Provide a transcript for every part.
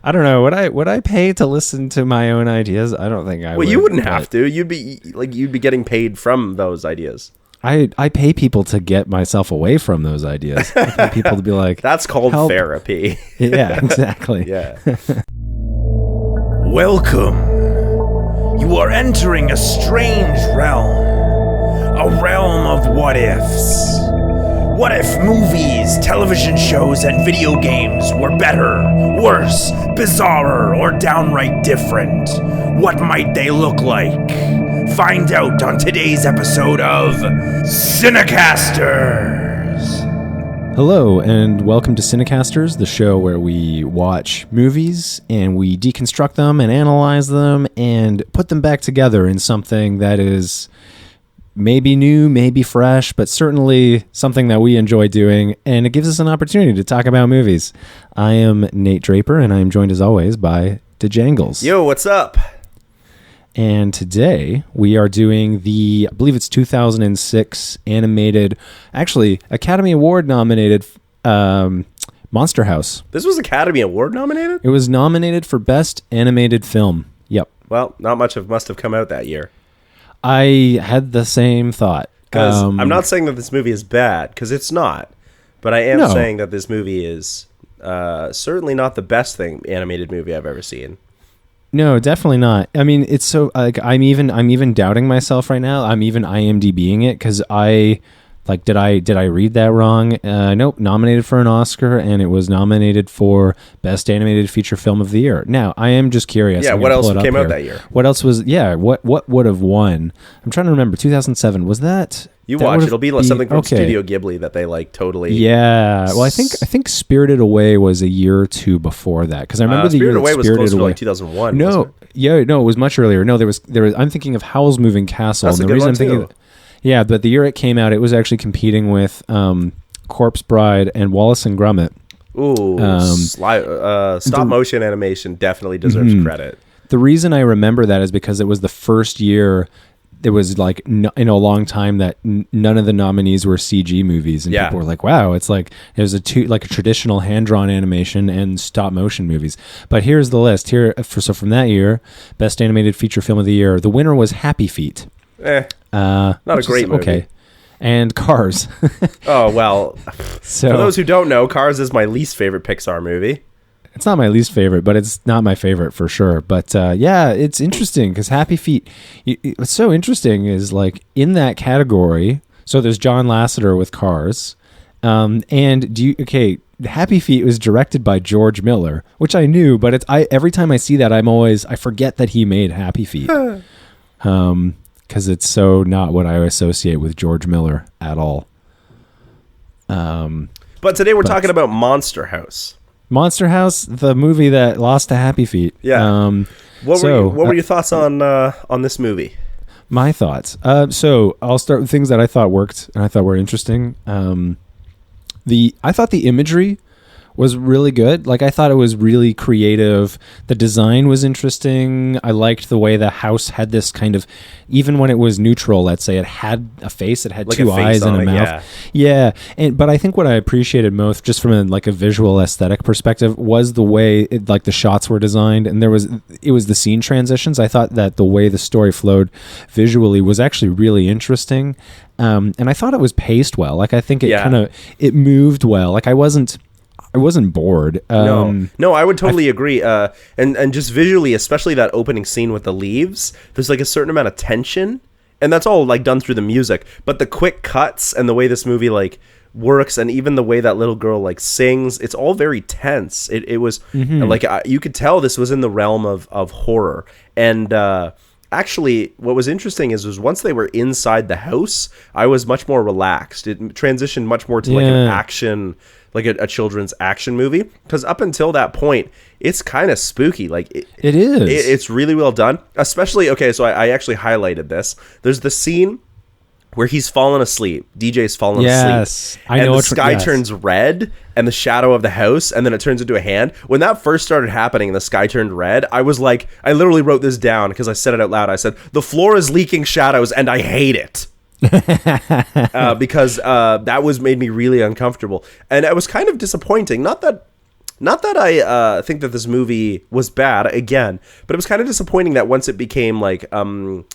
I don't know. Would I pay to listen to my own ideas? I don't think I would. Well, you wouldn't have to. You'd be getting paid from those ideas. I pay people to get myself away from those ideas. I pay people to be like, that's called help. Therapy. Yeah, exactly. Yeah. Welcome. You are entering a strange realm. A realm of what ifs. What if movies, television shows, and video games were better, worse, bizarrer, or downright different? What might they look like? Find out on today's episode of CineCasters. Hello, and welcome to CineCasters, the show where we watch movies and we deconstruct them and analyze them and put them back together in something that is maybe new, maybe fresh, but certainly something that we enjoy doing, and it gives us an opportunity to talk about movies. I am Nate Draper, and I am joined as always by Janglez. Yo, what's up? And today we are doing I believe it's 2006 animated, actually Academy Award nominated Monster House. This was Academy Award nominated? It was nominated for Best Animated Film. Yep. Well, not much must have come out that year. I had the same thought. Because I'm not saying that this movie is bad, because it's not. But I am saying that this movie is certainly not the best animated movie I've ever seen. No, definitely not. I mean, it's so like I'm even doubting myself right now. I'm even IMDbing it because did I read that wrong? Nope. Nominated for an Oscar, and it was nominated for Best Animated Feature Film of the Year. Now, I am just curious. Yeah, what else came out that year? What else was? Yeah, what would have won? I'm trying to remember. 2007 was that? It'll be like something from Studio Ghibli that they totally. Yeah, well, I think Spirited Away was a year or two before that because I remember the year Spirited Away was close to Away. like 2001. No, it was much earlier. No, there was. I'm thinking of Howl's Moving Castle. That's and a the good reason one I'm thinking. too. Yeah, but the year it came out, it was actually competing with Corpse Bride and Wallace and Gromit. Ooh, stop motion animation definitely deserves credit. The reason I remember that is because it was the first year there was like in a long time that none of the nominees were CG movies, and people were like, "Wow, it's like there's a traditional hand-drawn animation and stop motion movies." But here's the list here. So from that year, Best Animated Feature Film of the Year, the winner was Happy Feet. Not a great movie. Okay. And Cars. Oh, well, so, for those who don't know, Cars is my least favorite Pixar movie. It's not my least favorite, but it's not my favorite for sure. But yeah, it's interesting because Happy Feet, what's so interesting is like in that category, so there's John Lasseter with Cars. And Happy Feet was directed by George Miller, which I knew, but every time I see that, I forget that he made Happy Feet. Because it's so not what I associate with George Miller at all. But today we're talking about Monster House. Monster House, the movie that lost to Happy Feet. Yeah. What were your thoughts on this movie? My thoughts. So I'll start with things that I thought worked and I thought were interesting. I thought the imagery was really good. Like I thought it was really creative. The design was interesting. I liked the way the house had this kind of, even when it was neutral, let's say, it had a face. It had like two eyes and a mouth. Yeah. But I think what I appreciated most, just from a visual aesthetic perspective, was the way the shots were designed, and it was the scene transitions. I thought that the way the story flowed visually was actually really interesting, and I thought it was paced well. Like I think it moved well. Like I wasn't bored. No, I would totally agree. And just visually, especially that opening scene with the leaves, there's like a certain amount of tension, and that's all like done through the music. But the quick cuts and the way this movie like works, and even the way that little girl like sings, it's all very tense. It was like you could tell this was in the realm of horror. And actually, what was interesting was once they were inside the house, I was much more relaxed. It transitioned much more to like an action. Like a children's action movie, because up until that point, it's kind of spooky. Like it is. It's really well done. Especially, so I actually highlighted this. There's the scene where he's fallen asleep. DJ's fallen asleep. I know. And the sky turns red, and the shadow of the house, and then it turns into a hand. When that first started happening, and the sky turned red, I was like, I literally wrote this down because I said it out loud. I said, "The floor is leaking shadows, and I hate it." Because that made me really uncomfortable, and it was kind of disappointing. Not that not that I think that this movie was bad again, but it was kind of disappointing that once it became like I mean,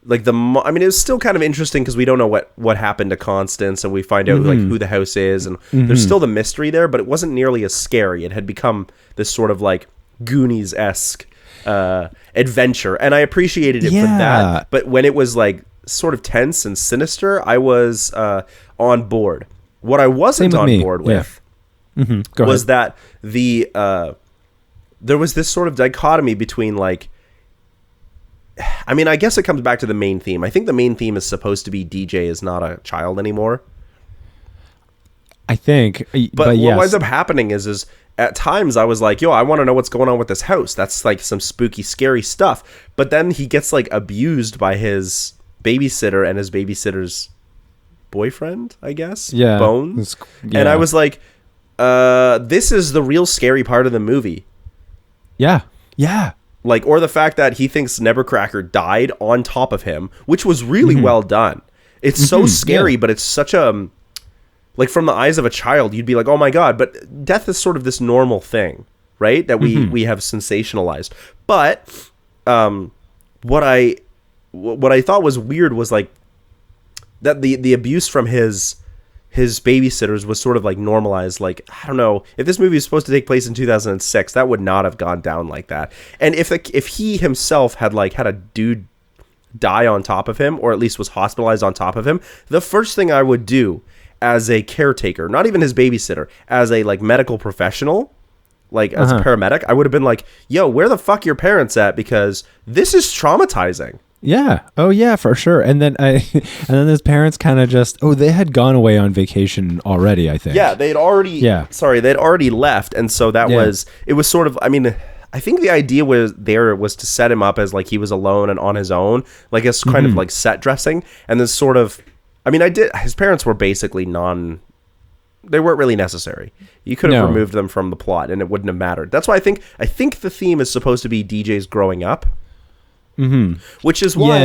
it was still kind of interesting because we don't know what happened to Constance, and we find out like who the house is, and there's still the mystery there, but it wasn't nearly as scary. It had become this sort of like Goonies-esque adventure, and I appreciated it for that. But when it was like sort of tense and sinister, I was on board. What I wasn't on board with was that there was this sort of dichotomy between like, I mean, I guess it comes back to the main theme. I think the main theme is supposed to be DJ is not a child anymore. I think, but what winds up happening is at times I was like, yo, I want to know what's going on with this house. That's like some spooky, scary stuff. But then he gets like abused by his babysitter and his babysitter's boyfriend, I guess. Yeah. Bones. Yeah. And I was like, this is the real scary part of the movie. Yeah. Yeah. Like, or the fact that he thinks Nevercracker died on top of him, which was really well done. It's so scary, but it's such a, like, from the eyes of a child, you'd be like, oh my God, but death is sort of this normal thing, right? That we have sensationalized. But what I thought was weird was like that the abuse from his babysitters was sort of like normalized. Like, I don't know, if this movie was supposed to take place in 2006, that would not have gone down like that. And if he himself had like had a dude die on top of him, or at least was hospitalized on top of him, the first thing I would do as a caretaker, not even his babysitter, as a like medical professional, like as a paramedic, I would have been like, yo, where the fuck your parents at? Because this is traumatizing. Yeah. Oh yeah, for sure. And then his parents kind of just, they had gone away on vacation already, I think. Yeah, they'd already left. And so it was sort of, I mean, I think the idea was to set him up as like he was alone and on his own, like it's kind of like set dressing. And this sort of, I mean, his parents were basically they weren't really necessary. You could have removed them from the plot and it wouldn't have mattered. That's why I think the theme is supposed to be DJ's growing up. Which is why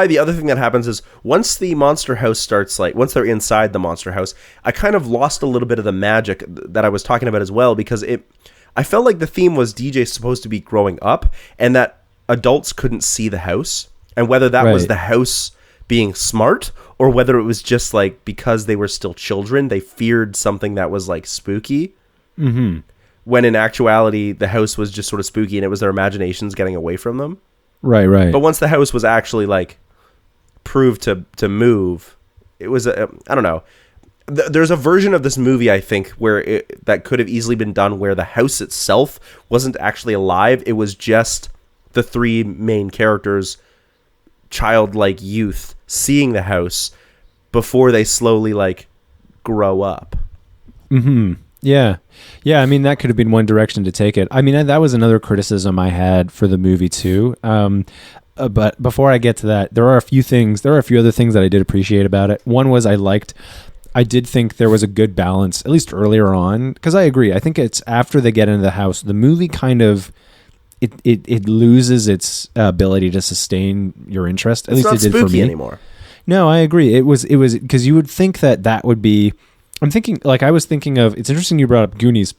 the other thing that happens is once the monster house starts, like once they're inside the monster house, I kind of lost a little bit of the magic that I was talking about as well, because I felt like the theme was DJ supposed to be growing up and that adults couldn't see the house, and whether that was the house being smart or whether it was just like because they were still children, they feared something that was like spooky. When in actuality the house was just sort of spooky and it was their imaginations getting away from them. Right. But once the house was actually like proved to move, it was I don't know. There's a version of this movie, I think, where that could have easily been done where the house itself wasn't actually alive. It was just the three main characters, childlike youth, seeing the house before they slowly like grow up. Yeah. I mean, that could have been one direction to take it. I mean, that was another criticism I had for the movie too. But before I get to that, there are a few other things that I did appreciate about it. One was I did think there was a good balance, at least earlier on, because I agree. I think it's after they get into the house, the movie kind of, it loses its ability to sustain your interest. At least it did for me. It's not spooky anymore. No, I agree. It was because you would think that would be. I was thinking of. It's interesting you brought up Goonies.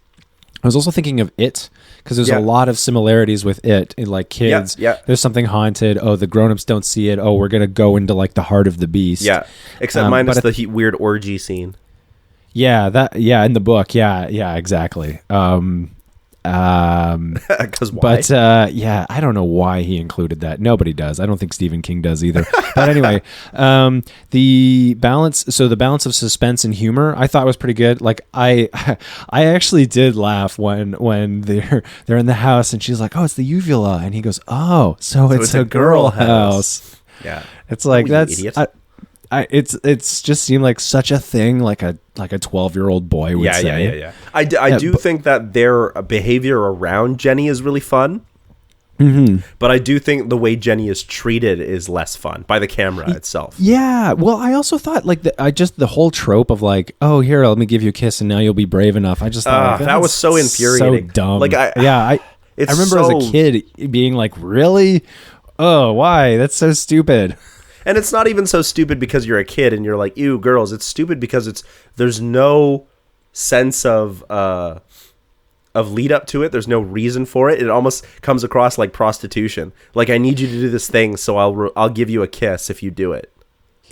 I was also thinking of It, because there's a lot of similarities with It. In like kids, there's something haunted. Oh, the grown-ups don't see it. Oh, we're gonna go into like the heart of the beast. Yeah, except minus the weird orgy scene. Yeah, in the book. Yeah, exactly. Because why? But I don't know why he included that. Nobody does. I don't think Stephen King does either. But anyway, the balance of suspense and humor I thought was pretty good. Like I actually did laugh when they're in the house and she's like, oh, it's the uvula, and he goes, oh, so it's a girl house. Yeah, it's like that's. It's just seemed like such a thing, like a 12-year-old boy would say. Yeah. I do think that their behavior around Jenny is really fun. But I do think the way Jenny is treated is less fun by the camera itself. Yeah. Well, I also thought like the whole trope of like, oh, here, let me give you a kiss and now you'll be brave enough. I just thought that was so infuriating. So dumb. Like I remember as a kid being like, really? Oh, why? That's so stupid. And it's not even so stupid because you're a kid and you're like, ew, girls. It's stupid because there's no sense of lead up to it. There's no reason for it. It almost comes across like prostitution. Like, I need you to do this thing, so I'll give you a kiss if you do it.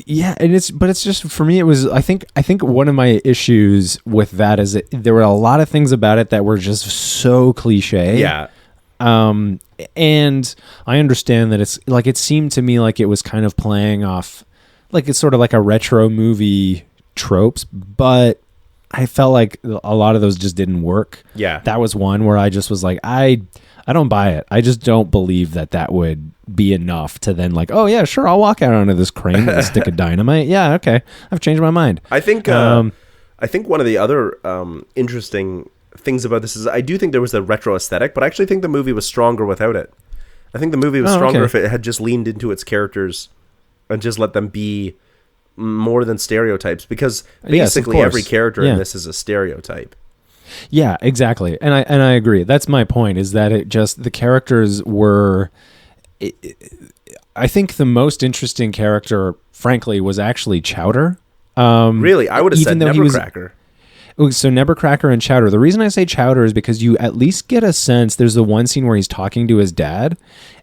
Yeah, and it's just, for me, it was, I think one of my issues with that is that there were a lot of things about it that were just so cliche. Yeah. And I understand that it's like, it seemed to me like it was kind of playing off, like it's sort of like a retro movie tropes, but I felt like a lot of those just didn't work. Yeah. That was one where I just was like, I don't buy it. I just don't believe that would be enough to then like, oh yeah, sure, I'll walk out onto this crane with a stick of dynamite. Yeah, okay, I've changed my mind. I think one of the other interesting things about this is I do think there was a retro aesthetic, but I actually think the movie was stronger without it. I think the movie was stronger if it had just leaned into its characters and just let them be more than stereotypes, because basically every character in this is a stereotype. Yeah, exactly. And I agree. That's my point, is that it just, the characters were, I think the most interesting character, frankly, was actually Chowder. Really? I would have said Nebbercracker. So Nebbercracker and Chowder. The reason I say Chowder is because you at least get a sense, there's the one scene where he's talking to his dad,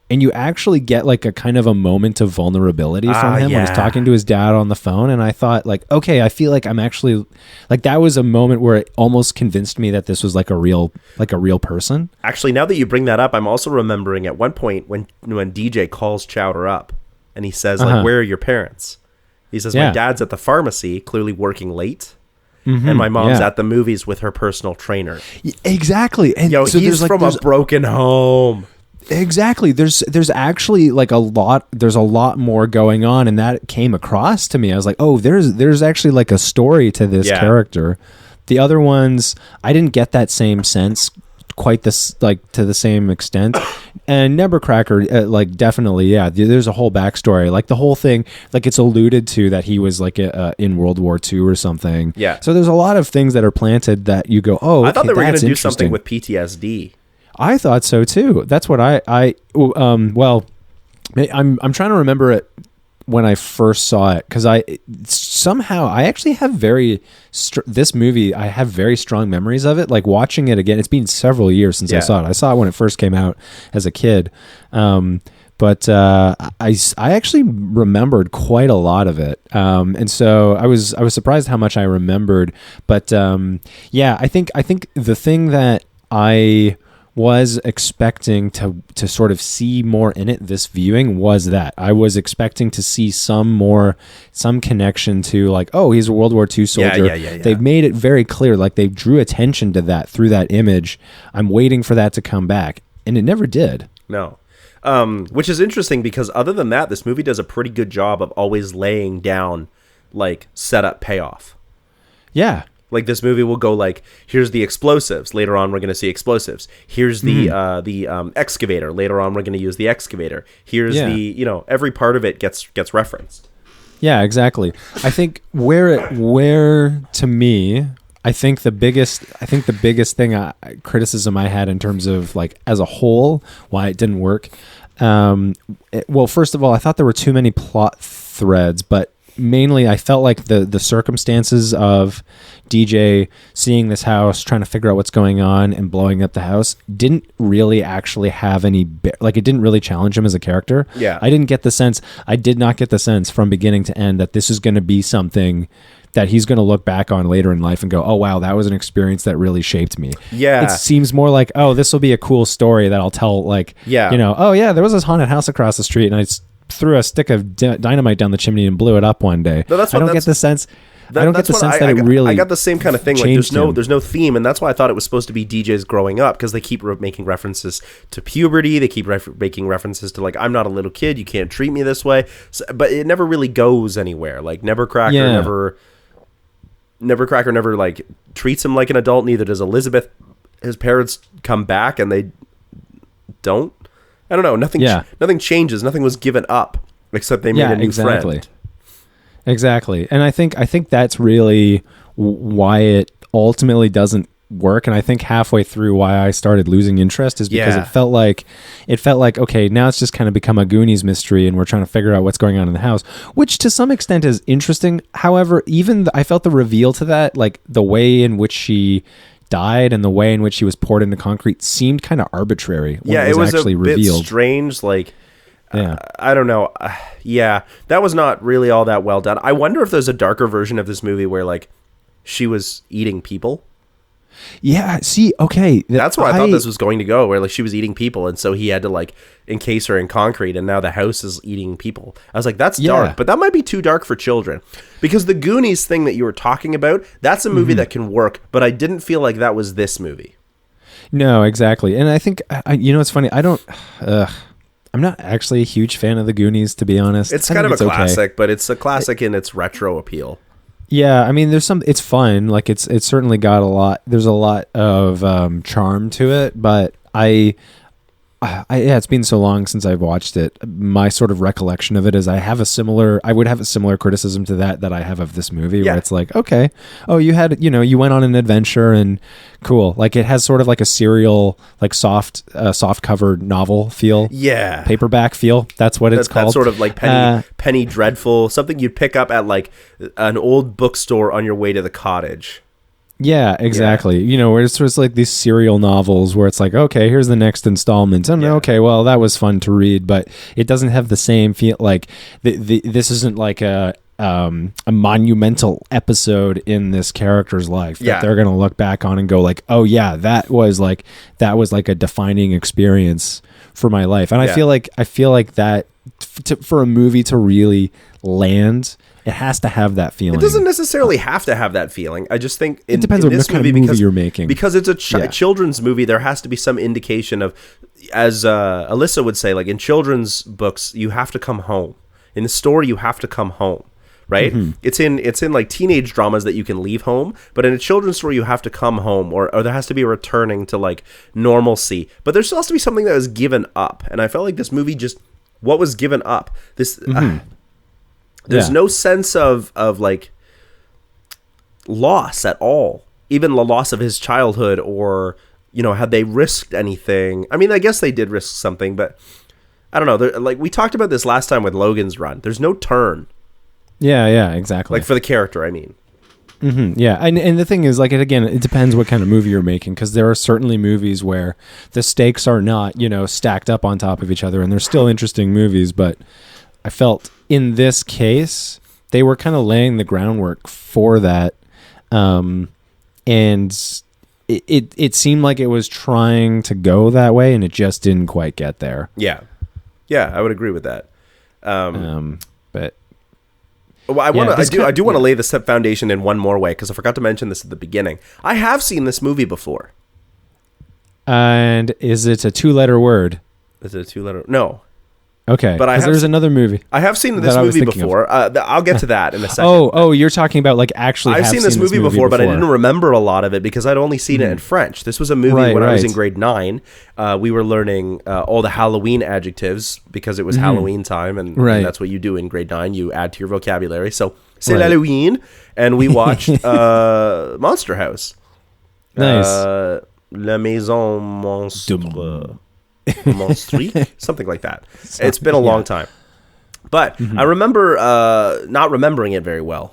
and you actually get like a kind of a moment of vulnerability from him when he's talking to his dad on the phone. And I thought, like, okay, I feel like I'm actually, like, that was a moment where it almost convinced me that this was like a real person. Actually, now that you bring that up, I'm also remembering at one point when DJ calls Chowder up and he says, like, where are your parents? He says, my dad's at the pharmacy, clearly working late. Mm-hmm, and my mom's at the movies with her personal trainer. Exactly. And so he's from a broken home. Exactly. There's actually like there's a lot more going on, and that came across to me. I was like, oh, there's actually like a story to this character. The other ones, I didn't get that same sense quite this, like, to the same extent. And Nebbercracker, like, definitely, there's a whole backstory, like the whole thing, like, it's alluded to that he was like in World War II or something. Yeah. So there's a lot of things that are planted that you go, oh, I thought they were going to do something with PTSD. I thought so too. That's what well, I'm trying to remember it when I first saw it, because I actually have this movie, I have very strong memories of it. Like, watching it again, it's been several years since I saw it. I saw it when it first came out as a kid. But I actually remembered quite a lot of it. And so I was surprised how much I remembered. But I think the thing that I was expecting to sort of see more in it this viewing was that I was expecting to see some connection to, like, oh, he's a World War II soldier. Yeah. They've made it very clear, like, they drew attention to that through that image. I'm waiting for that to come back, and it never did. No. Which is interesting, because other than that, this movie does a pretty good job of always laying down, like, setup payoff. Yeah. Like, this movie will go like, here's the explosives. Later on, we're going to see explosives. Here's the excavator. Later on, we're going to use the excavator. Here's the, every part of it gets referenced. Yeah, exactly. I think where to me, I think the biggest thing criticism I had in terms of, like, as a whole, why it didn't work. Well, first of all, I thought there were too many plot threads, but mainly I felt like the circumstances of DJ seeing this house, trying to figure out what's going on, and blowing up the house didn't really actually have any, like, it didn't really challenge him as a character. Yeah. I did not get the sense from beginning to end that this is going to be something that he's going to look back on later in life and go, oh wow, that was an experience that really shaped me. Yeah. It seems more like, oh, this will be a cool story that I'll tell, like, oh yeah, there was this haunted house across the street and I threw a stick of dynamite down the chimney and blew it up one day. No, I don't get the sense that it really. I got the same kind of thing. Like, there's no theme, and that's why I thought it was supposed to be DJ's growing up, because they keep making references to puberty. They keep making references to, like, I'm not a little kid. You can't treat me this way. So, but it never really goes anywhere. Like, Nebbercracker never like treats him like an adult. Neither does Elizabeth. His parents come back and they don't. I don't know. Nothing changes. Nothing was given up except they made a new friend. Exactly. And I think that's really why it ultimately doesn't work. And I think halfway through why I started losing interest is because it felt like, okay, now it's just kind of become a Goonies mystery and we're trying to figure out what's going on in the house, which to some extent is interesting. However, I felt the reveal to that, like the way in which she died and the way in which he was poured into concrete seemed kind of arbitrary when Yeah, it was actually a revealed. bit strange. Like, Yeah. I don't know. Yeah, that was not really all that well done. I wonder if there's a darker version of this movie where like she was eating people. Yeah, see, okay. That's where I thought this was going to go, where like she was eating people, and so he had to like encase her in concrete, and now the house is eating people. I was like, that's dark, but that might be too dark for children. Because the Goonies thing that you were talking about, that's a movie that can work, but I didn't feel like that was this movie. No, exactly. And I think, you know, it's funny. I'm not actually a huge fan of the Goonies, to be honest. It's kind of a classic, but it's a classic in its retro appeal. Yeah, I mean, it's fun. Like it's certainly got there's a lot of charm to it, but yeah, it's been so long since I've watched it. My sort of recollection of it is I would have a similar criticism to that I have of this movie, where it's like, okay, oh, you went on an adventure and cool. Like it has sort of like a serial, like soft covered novel feel. Yeah. Paperback feel. That's what it's called. That sort of like Penny Dreadful, something you'd pick up at like an old bookstore on your way to the cottage. Yeah, exactly. Yeah. You know, where it's sort of like these serial novels where it's like, okay, here's the next installment. And okay, well, that was fun to read, but it doesn't have the same feel. Like this isn't like a monumental episode in this character's life that they're going to look back on and go like, oh yeah, that was like a defining experience for my life. And I feel like that for a movie to really land, it has to have that feeling. It doesn't necessarily have to have that feeling. I just think it depends on what kind of movie you're making. Because it's a children's movie, there has to be some indication of, as Alyssa would say, like in children's books, you have to come home. In the story, you have to come home, right? Mm-hmm. It's in like teenage dramas that you can leave home, but in a children's story, you have to come home, or there has to be a returning to like normalcy. But there still has to be something that was given up, and I felt like this movie what was given up? This. There's no sense of like loss at all. Even the loss of his childhood, or, you know, had they risked anything? I mean, I guess they did risk something, but I don't know. Like we talked about this last time with Logan's Run. There's no turn. Yeah, exactly. Like for the character, I mean. Mm-hmm, yeah, and the thing is, like, it depends what kind of movie you're making, because there are certainly movies where the stakes are not, you know, stacked up on top of each other, and they're still interesting movies, but I felt in this case they were kind of laying the groundwork for that, and it seemed like it was trying to go that way, and it just didn't quite get there. Yeah, I would agree with that. But well, I do want to lay the foundation in one more way, because I forgot to mention this at the beginning. I have seen this movie before. And is it a 2-letter word? Is it a 2-letter? No. Okay, but there's another movie. I have seen this movie before. I'll get to that in a second. Oh, you're talking about like actually. I've seen this movie before, but I didn't remember a lot of it because I'd only seen it in French. This was a movie when I was in grade 9. We were learning all the Halloween adjectives because it was Halloween time, and that's what you do in grade 9. You add to your vocabulary. So c'est Halloween, and we watched Monster House. Nice. La Maison Monstre. Monstrique, something like that. It's been a long time, but I remember not remembering it very well.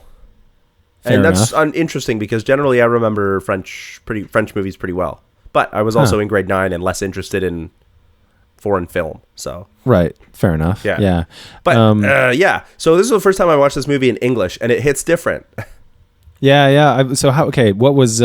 Fair that's enough. Interesting, because generally I remember French movies pretty well. But I was also in grade 9 and less interested in foreign film. So fair enough. Yeah. But so this is the first time I watched this movie in English, and it hits different. Yeah. So what was?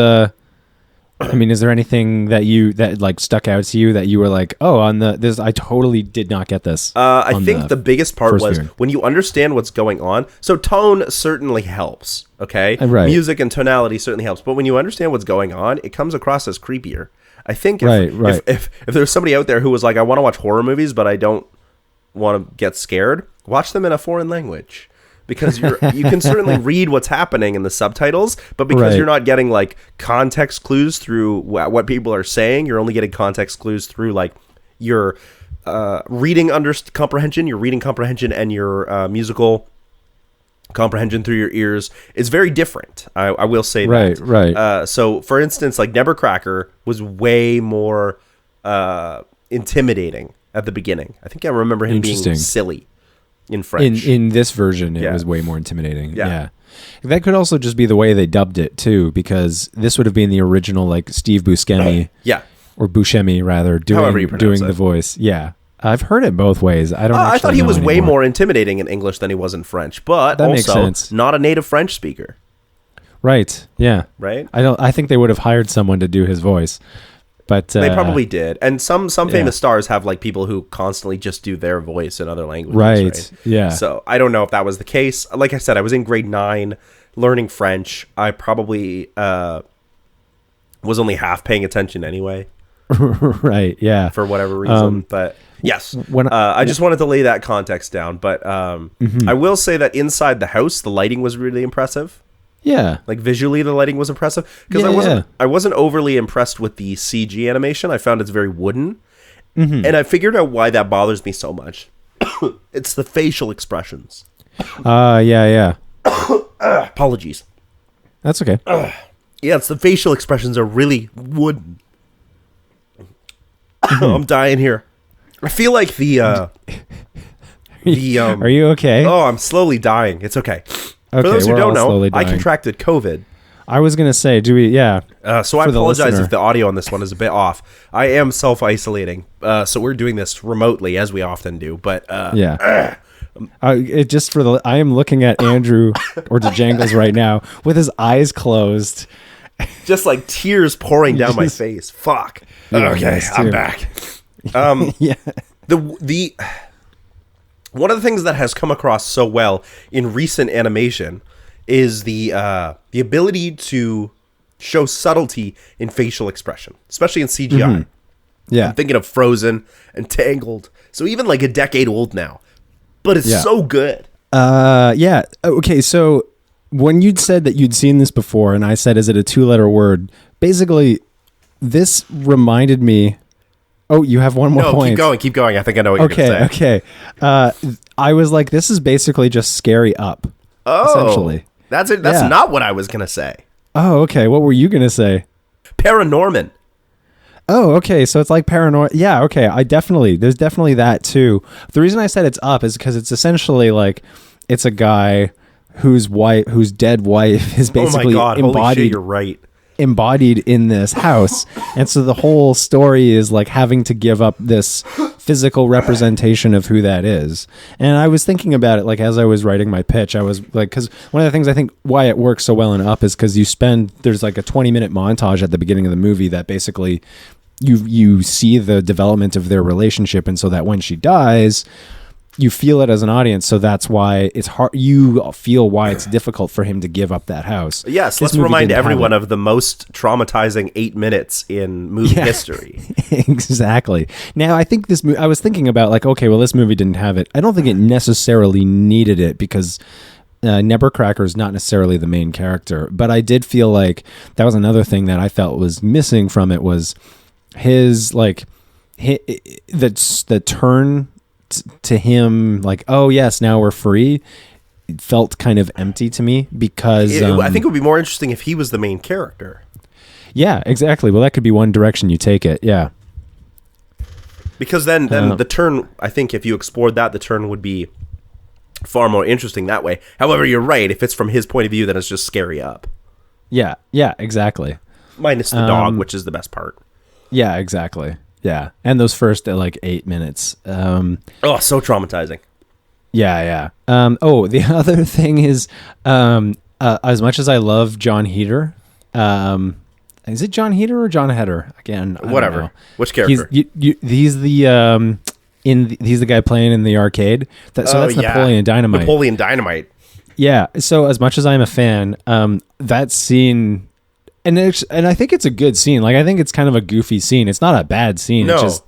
I mean, is there anything that like stuck out to you that you were like, oh, I totally did not get this? I think the biggest part was when you understand what's going on. So tone certainly helps, okay? Right. Music and tonality certainly helps. But when you understand what's going on, it comes across as creepier. I think if there's somebody out there who was like, I want to watch horror movies, but I don't want to get scared, watch them in a foreign language. Because you can certainly read what's happening in the subtitles, but because you're not getting like context clues through what people are saying, you're only getting context clues through like your reading comprehension, your reading comprehension, and your musical comprehension through your ears is very different. I will say that. Right. So, for instance, like Nevercracker was way more intimidating at the beginning. I think I remember him being silly. in French. In this version, it was way more intimidating. Yeah. That could also just be the way they dubbed it too, because this would have been the original, like Steve Buscemi. Or Buscemi rather, doing the voice. Yeah. I've heard it both ways. I don't. I thought he was way more intimidating in English than he was in French, but that also makes sense. Not a native French speaker. Right. Yeah. Right. I think they would have hired someone to do his voice, but they probably did. And some famous stars have like people who constantly just do their voice in other languages. Right. Yeah. So I don't know if that was the case. Like I said, I was in grade 9 learning French. I probably was only half paying attention anyway. Right. Yeah. For whatever reason, but. Yes, I just wanted to lay that context down, but I will say that inside the house, the lighting was really impressive. Yeah, like visually, the lighting was impressive because I wasn't overly impressed with the CG animation. I found it's very wooden, and I figured out why that bothers me so much. It's the facial expressions. Yeah. Apologies. That's okay. Yeah, it's the facial expressions are really wooden. I'm dying here. I feel like the are you okay? Oh, I'm slowly dying. It's okay. For those who don't know, I contracted COVID. I was gonna say, do we? Yeah. So I apologize if the audio on this one is a bit off. I am self-isolating, so we're doing this remotely as we often do. But I am looking at Andrew or to Janglez right now with his eyes closed, just like tears pouring down my face. Fuck. Okay, I'm back. The one of the things that has come across so well in recent animation is the ability to show subtlety in facial expression, especially in CGI. Yeah, I'm thinking of Frozen and Tangled. So even like a decade old now, but it's so good. Yeah. Okay. So when you'd said that you'd seen this before, and I said, "Is it a 2-letter word?" Basically, this reminded me. Oh, you have one more point. Keep going. I think I know what you're going to say. Okay. I was like, this is basically just Scary Up. Essentially. That's it. That's not what I was going to say. Oh, okay. What were you going to say? Paranorman. Oh, okay. So it's like Paranorman. Yeah, okay. There's definitely that too. The reason I said it's Up is because it's essentially like, it's a guy whose dead wife is basically embodied. Holy shit, you're right. Embodied in this house, and so the whole story is like having to give up this physical representation of who that is. And I was thinking about it like as I was writing my pitch, I was like, because one of the things I think why it works so well in Up is because there's like a 20-minute montage at the beginning of the movie that basically you see the development of their relationship, and so that when she dies, you feel it as an audience, so that's why it's hard. You feel why it's difficult for him to give up that house. Yes, let's remind everyone of the most traumatizing 8 minutes in movie history. Exactly. Now, I think I was thinking about like, okay, well, this movie didn't have it. I don't think it necessarily needed it because Nebercracker is not necessarily the main character, but I did feel like that was another thing that I felt was missing from it was the turn to him, like, oh yes, now we're free. It felt kind of empty to me because I think it would be more interesting if he was the main character. Yeah, exactly. Well, that could be one direction you take it. Yeah, because then the turn, I think if you explored that, the turn would be far more interesting that way. However, you're right. If it's from his point of view, then it's just Scary Up. Yeah, exactly. Minus the dog, which is the best part. Yeah, exactly. Yeah, and those first like 8 minutes. So traumatizing. Yeah. The other thing is, as much as I love John Heder, is it John Heder or John Heder? Again, whatever. Which character? He's the he's the guy playing in the arcade. That's Napoleon Dynamite. Napoleon Dynamite. Yeah. So as much as I'm a fan, that scene. And I think it's a good scene. Like, I think it's kind of a goofy scene. It's not a bad scene. No. It's just,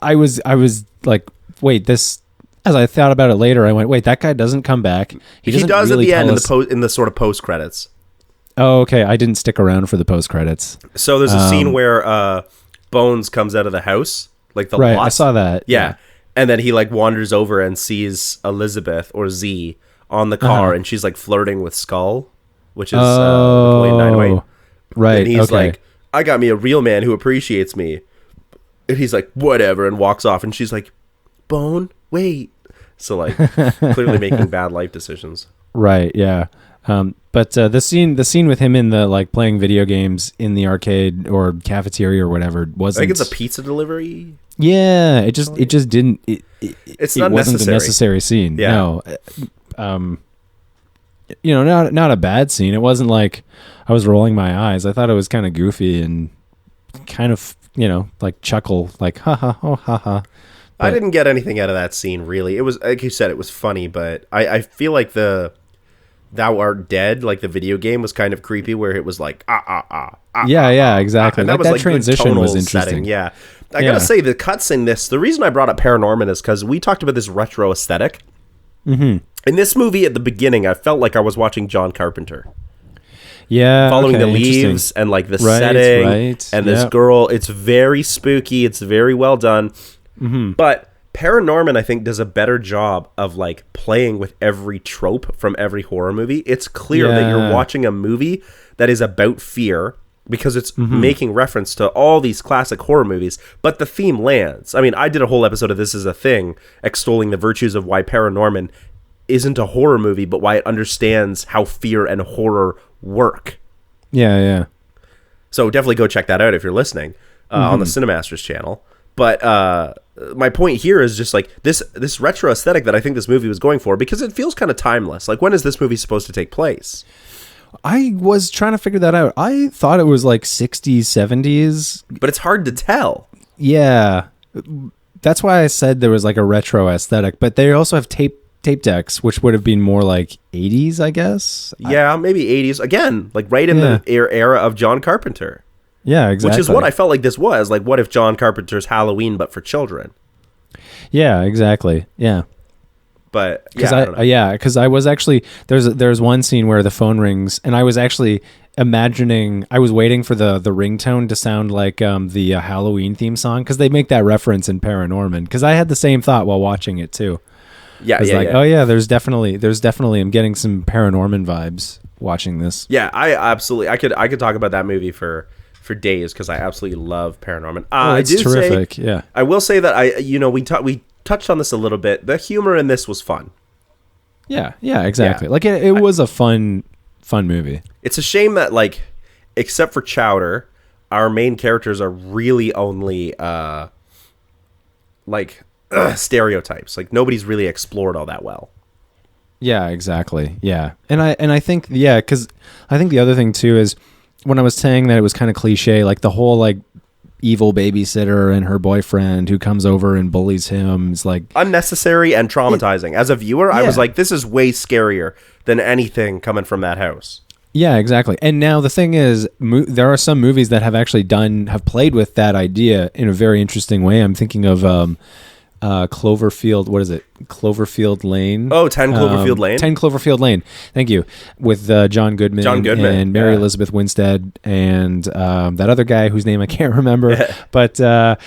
I was like, wait, this. As I thought about it later, I went, wait, that guy doesn't come back. He does really at the end in the sort of post credits. Oh, okay. I didn't stick around for the post credits. So there's a scene where Bones comes out of the house, like the right. lot. I saw that. Yeah, and then he like wanders over and sees Elizabeth or Z on the car, and she's like flirting with Skull, which is Napoleon Dynamite. Right. And he's like, I got me a real man who appreciates me. And he's like, whatever, and walks off. And she's like, Bone, wait. So like clearly making bad life decisions. Right. Yeah. But the scene with him in the like playing video games in the arcade or cafeteria or whatever wasn't. I think it's a pizza delivery. Yeah. It just didn't. It's not wasn't necessary. a necessary scene. Yeah. No. Not a bad scene. It wasn't like I was rolling my eyes. I thought it was kind of goofy and kind of like chuckle, like ha ha oh ha ha. I didn't get anything out of that scene really. It was like you said, it was funny, but I feel like the Thou Art Dead, like the video game, was kind of creepy, where it was like yeah, exactly. and that was that like transition good was tonal interesting. setting. Yeah, I gotta say the cuts in this. The reason I brought up Paranorman is because we talked about this retro aesthetic. Mm-hmm. In this movie, at the beginning, I felt like I was watching John Carpenter. Yeah, following the leaves and like the setting and this girl. It's very spooky. It's very well done. Mm-hmm. But Paranorman, I think, does a better job of like playing with every trope from every horror movie. It's clear that you're watching a movie that is about fear because it's making reference to all these classic horror movies, but the theme lands. I mean, I did a whole episode of This Is a Thing extolling the virtues of why Paranorman isn't a horror movie, but why it understands how fear and horror work. Yeah. So definitely go check that out if you're listening on the CineMasters channel. But my point here is just like this retro aesthetic that I think this movie was going for, because it feels kind of timeless. Like, when is this movie supposed to take place? I was trying to figure that out. I thought it was like 60s, 70s. But it's hard to tell. Yeah. That's why I said there was like a retro aesthetic. But they also have tape decks, which would have been more like 80s, I guess. Yeah, maybe 80s. Again, like right in the era of John Carpenter. Yeah, exactly. Which is what I felt like this was. Like, what if John Carpenter's Halloween, but for children? Yeah, exactly. Yeah. But because I was actually there's one scene where the phone rings, and I was actually imagining, I was waiting for the ringtone to sound like the Halloween theme song, because they make that reference in Paranorman. Because I had the same thought while watching it too. Oh yeah, there's definitely I'm getting some Paranorman vibes watching this. Yeah, I could talk about that movie for days, because I absolutely love Paranorman. It's terrific. Yeah, I will say that we touched on this a little bit. The humor in this was fun. Yeah, exactly. Yeah. Like it was a fun movie. It's a shame that, like, except for Chowder, our main characters are really only stereotypes. Like, nobody's really explored all that well. Yeah, exactly. Yeah, and I think because I think the other thing too is, when I was saying that it was kind of cliche, like the whole like evil babysitter and her boyfriend who comes over and bullies him is like unnecessary and traumatizing. As a viewer, I was like, this is way scarier than anything coming from that house. Yeah, exactly. And now the thing is, there are some movies that have actually have played with that idea in a very interesting way. I'm thinking of Cloverfield. What is it? Cloverfield Lane. Oh, 10 Cloverfield Lane. 10 Cloverfield Lane. Thank you. With John Goodman and Mary Elizabeth Winstead and that other guy whose name I can't remember. But John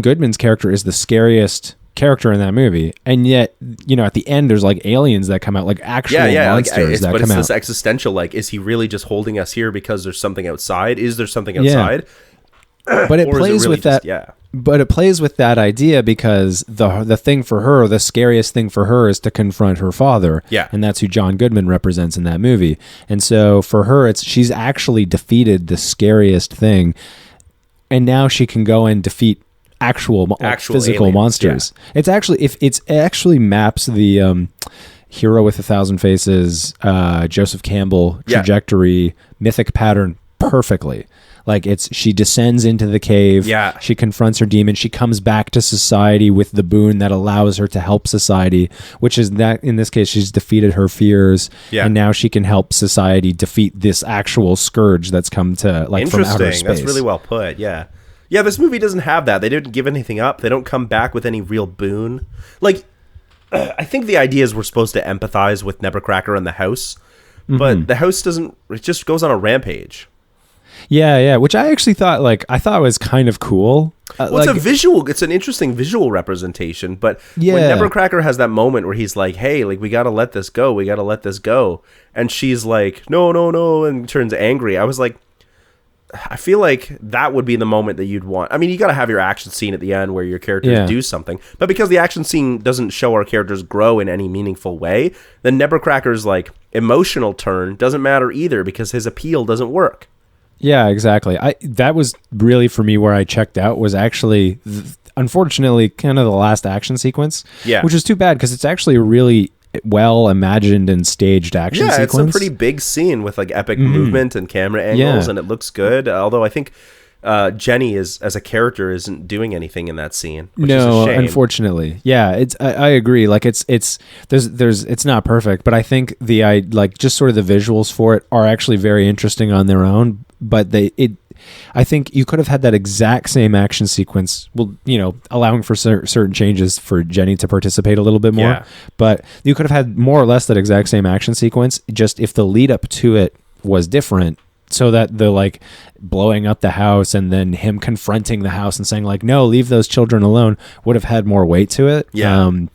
Goodman's character is the scariest character in that movie, and yet at the end there's like aliens that come out, like actual monsters that come out. This existential, like, is he really just holding us here because there's something outside? Is there something outside? But it plays with that. But it plays with that idea, because the thing for her, the scariest thing for her, is to confront her father. Yeah. And that's who John Goodman represents in that movie. And so for her, she's actually defeated the scariest thing, and now she can go and defeat actual physical aliens, monsters. Yeah. It actually maps the Hero with 1,000 Faces, Joseph Campbell trajectory, mythic pattern perfectly. Like, she descends into the cave. Yeah. She confronts her demon. She comes back to society with the boon that allows her to help society, which is that in this case, she's defeated her fears. Yeah. And now she can help society defeat this actual scourge that's come to, like, from outer space. That's really well put. Yeah. Yeah, this movie doesn't have that. They didn't give anything up. They don't come back with any real boon. Like, I think the idea is we're supposed to empathize with Nevercracker and the house, but the house doesn't, it just goes on a rampage. Yeah, which I actually thought was kind of cool. It's an interesting visual representation, but when Nevercracker has that moment where he's like, hey, like, we got to let this go, and she's like, no, and turns angry, I was like, I feel like that would be the moment that you'd want. I mean, you got to have your action scene at the end where your characters do something. But because the action scene doesn't show our characters grow in any meaningful way, then Nebbercracker's like emotional turn doesn't matter either because his appeal doesn't work. Yeah, exactly. That was really for me where I checked out was actually, unfortunately, kind of the last action sequence. Yeah. Which is too bad because it's actually a really well imagined and staged action sequence. It's a pretty big scene with like epic movement and camera angles, and it looks good. Although I think Jenny as a character isn't doing anything in that scene. Which is a shame. Unfortunately, I agree. Like it's not perfect, but I think just sort of the visuals for it are actually very interesting on their own. But I think you could have had that exact same action sequence, allowing for certain changes for Jenny to participate a little bit more. Yeah. But you could have had more or less that exact same action sequence, just if the lead up to it was different, so that the like blowing up the house and then him confronting the house and saying like, no, leave those children alone would have had more weight to it. Yeah. And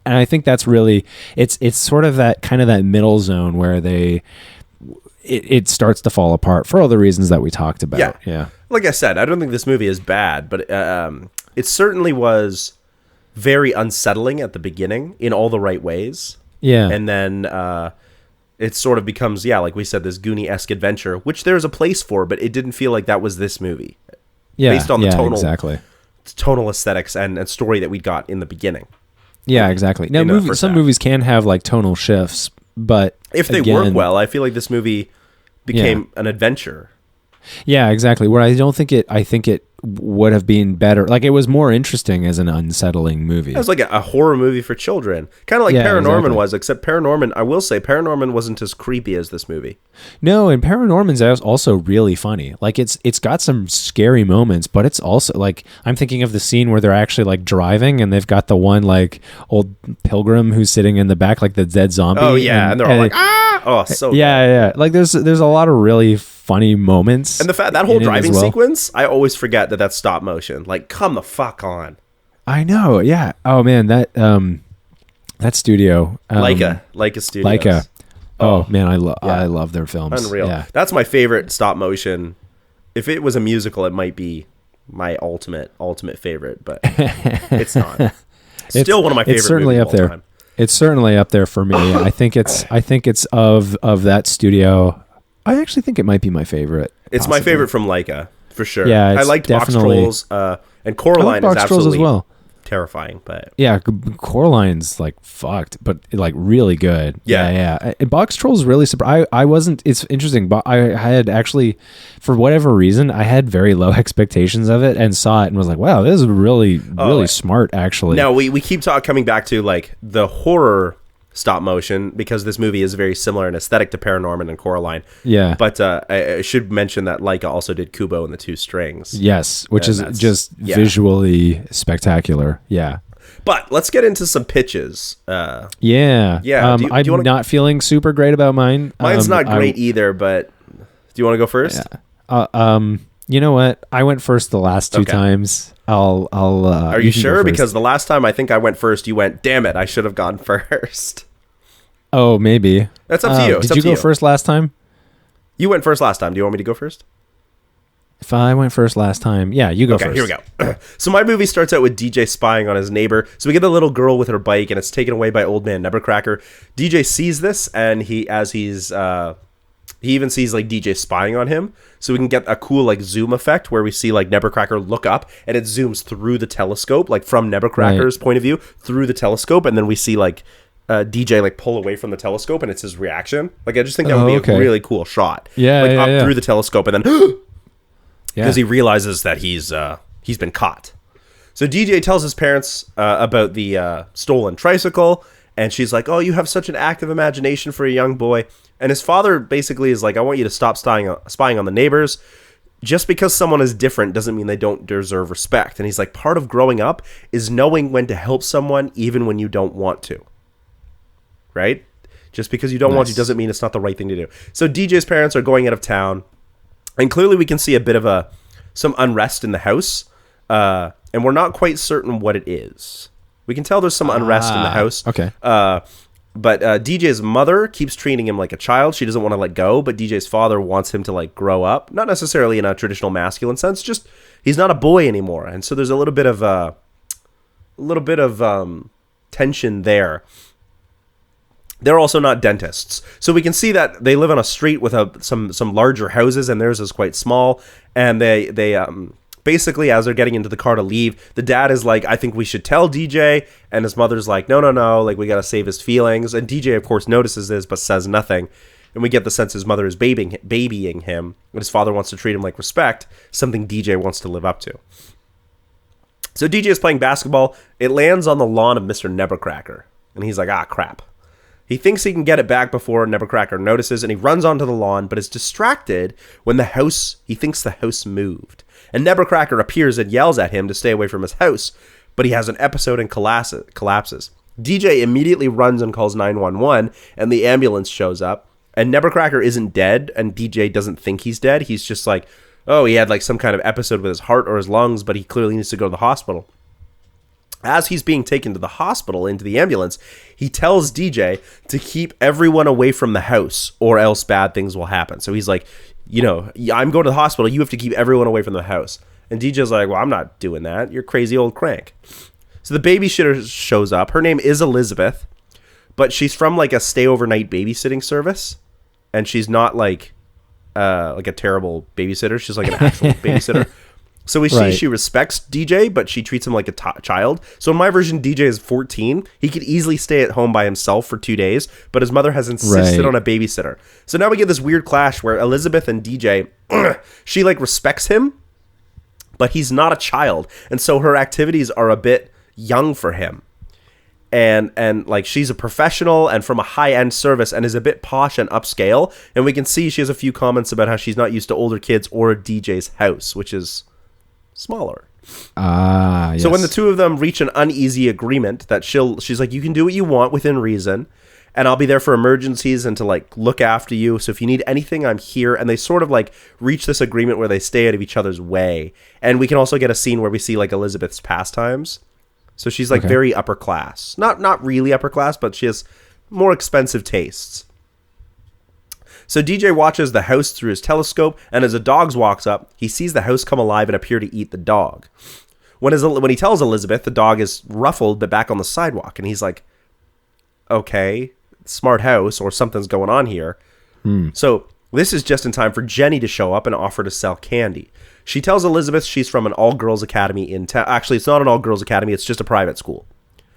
I think that's really, it's sort of that kind of that middle zone where it starts to fall apart for all the reasons that we talked about. Yeah. Like I said, I don't think this movie is bad, but it certainly was very unsettling at the beginning in all the right ways. Yeah. And then it sort of becomes, like we said, this Goonie-esque adventure, which there's a place for, but it didn't feel like that was this movie. Yeah. Based on the tonal aesthetics and story that we got in the beginning. Yeah, exactly. Now, some movies can have like tonal shifts, but if they work well, I feel like this movie became an adventure. Yeah, exactly. Where I think it would have been better. Like it was more interesting as an unsettling movie. It was like a horror movie for children. Kind of like Paranorman was, except Paranorman, I will say, Paranorman wasn't as creepy as this movie. No, and Paranorman's also really funny. Like it's got some scary moments, but it's also like, I'm thinking of the scene where they're actually like driving and they've got the one like old pilgrim who's sitting in the back, like the dead zombie. Oh yeah, and they're all like, ah! Oh, so yeah. Like there's a lot of really funny moments. And the fact that whole driving sequence, I always forget that's stop motion. Like, come the fuck on. I know, yeah. Oh man, that studio, Leica Studios. Leica. Oh man, I love their films. Unreal. Yeah. That's my favorite stop motion. If it was a musical, it might be my ultimate favorite, but it's not. Still one of my favorite. It's certainly movies up there. Time. It's certainly up there for me. I think it's of that studio. I actually think it might be my favorite. It's my favorite from Leica, for sure. Yeah, I liked Box Trolls, and Coraline is absolutely as well. Terrifying, but yeah, Coraline's like fucked, but like really good. Yeah. And Box Trolls really surprised. I wasn't. It's interesting, but I had actually, for whatever reason, I had very low expectations of it and saw it and was like, wow, this is really smart. Actually, now we keep coming back to like the horror stop motion because this movie is very similar in aesthetic to Paranorman and Coraline. Yeah. But I should mention that Leica also did Kubo and the Two Strings. Yes, which is just visually spectacular. Yeah. But let's get into some pitches. Yeah. I'm not feeling super great about mine. Mine's not great either, but do you want to go first? Yeah. You know what? I went first the last two times. Are you sure? Because the last time I think I went first, you went, damn it, I should have gone first. Oh, maybe. That's up to you. Did you go first last time? You went first last time. Do you want me to go first? If I went first last time, yeah, you go first. Okay, here we go. So my movie starts out with DJ spying on his neighbor. So we get the little girl with her bike, and it's taken away by old man Nebbercracker. DJ sees this, and he even sees like DJ spying on him, so we can get a cool like zoom effect where we see like Nebbercracker look up and it zooms through the telescope, like from Nebbercracker's point of view through the telescope, and then we see like DJ like pull away from the telescope and it's his reaction. Like I just think that would be a really cool shot. Through the telescope and then because he realizes that he's been caught. So DJ tells his parents about the stolen tricycle, and she's like, "Oh, you have such an active imagination for a young boy." And his father basically is like, "I want you to stop spying on the neighbors. Just because someone is different doesn't mean they don't deserve respect." And he's like, part of growing up is knowing when to help someone even when you don't want to. Right? Just because you don't want to doesn't mean it's not the right thing to do. So DJ's parents are going out of town, and clearly we can see a bit of some unrest in the house, and we're not quite certain what it is. We can tell there's some unrest in the house. Okay. DJ's mother keeps treating him like a child. She doesn't want to let go, but DJ's father wants him to like grow up, not necessarily in a traditional masculine sense, just he's not a boy anymore. And so there's a little bit of tension there. They're also not dentists. So we can see that they live on a street with some larger houses, and theirs is quite small. And they basically, as they're getting into the car to leave, the dad is like, I think we should tell DJ. And his mother's like, no, like, we got to save his feelings. And DJ, of course, notices this, but says nothing. And we get the sense his mother is babying him. And his father wants to treat him like respect, something DJ wants to live up to. So DJ is playing basketball. It lands on the lawn of Mr. Nebbercracker. And he's like, crap. He thinks he can get it back before Nebbercracker notices, and he runs onto the lawn, but is distracted when he thinks the house moved. And Nebbercracker appears and yells at him to stay away from his house, but he has an episode and collapses. DJ immediately runs and calls 911, and the ambulance shows up, and Nebbercracker isn't dead, and DJ doesn't think he's dead. He's just like, he had like some kind of episode with his heart or his lungs, but he clearly needs to go to the hospital. As he's being taken to the hospital into the ambulance, he tells DJ to keep everyone away from the house or else bad things will happen. So he's like, I'm going to the hospital. You have to keep everyone away from the house. And DJ's like, well, I'm not doing that. You're crazy old crank. So the babysitter shows up. Her name is Elizabeth, but she's from like a stay overnight babysitting service. And she's not like a terrible babysitter. She's like an actual babysitter. So we see she respects DJ, but she treats him like a child. So in my version, DJ is 14. He could easily stay at home by himself for 2 days, but his mother has insisted on a babysitter. So now we get this weird clash where Elizabeth and DJ, she like respects him, but he's not a child. And so her activities are a bit young for him. And like she's a professional and from a high-end service and is a bit posh and upscale. And we can see she has a few comments about how she's not used to older kids or DJ's house, which is smaller. Yes. So when the two of them reach an uneasy agreement that she's like, you can do what you want within reason, and I'll be there for emergencies and to like look after you. So if you need anything, I'm here. And they sort of like reach this agreement where they stay out of each other's way. And we can also get a scene where we see like Elizabeth's pastimes. So she's like very upper class, not really upper class, but she has more expensive tastes. So DJ watches the house through his telescope, and as a dog walks up, he sees the house come alive and appear to eat the dog. When he tells Elizabeth, the dog is ruffled but back on the sidewalk, and he's like, okay, smart house, or something's going on here. So this is just in time for Jenny to show up and offer to sell candy. She tells Elizabeth she's from an all-girls academy in town. Actually, it's not an all-girls academy, it's just a private school.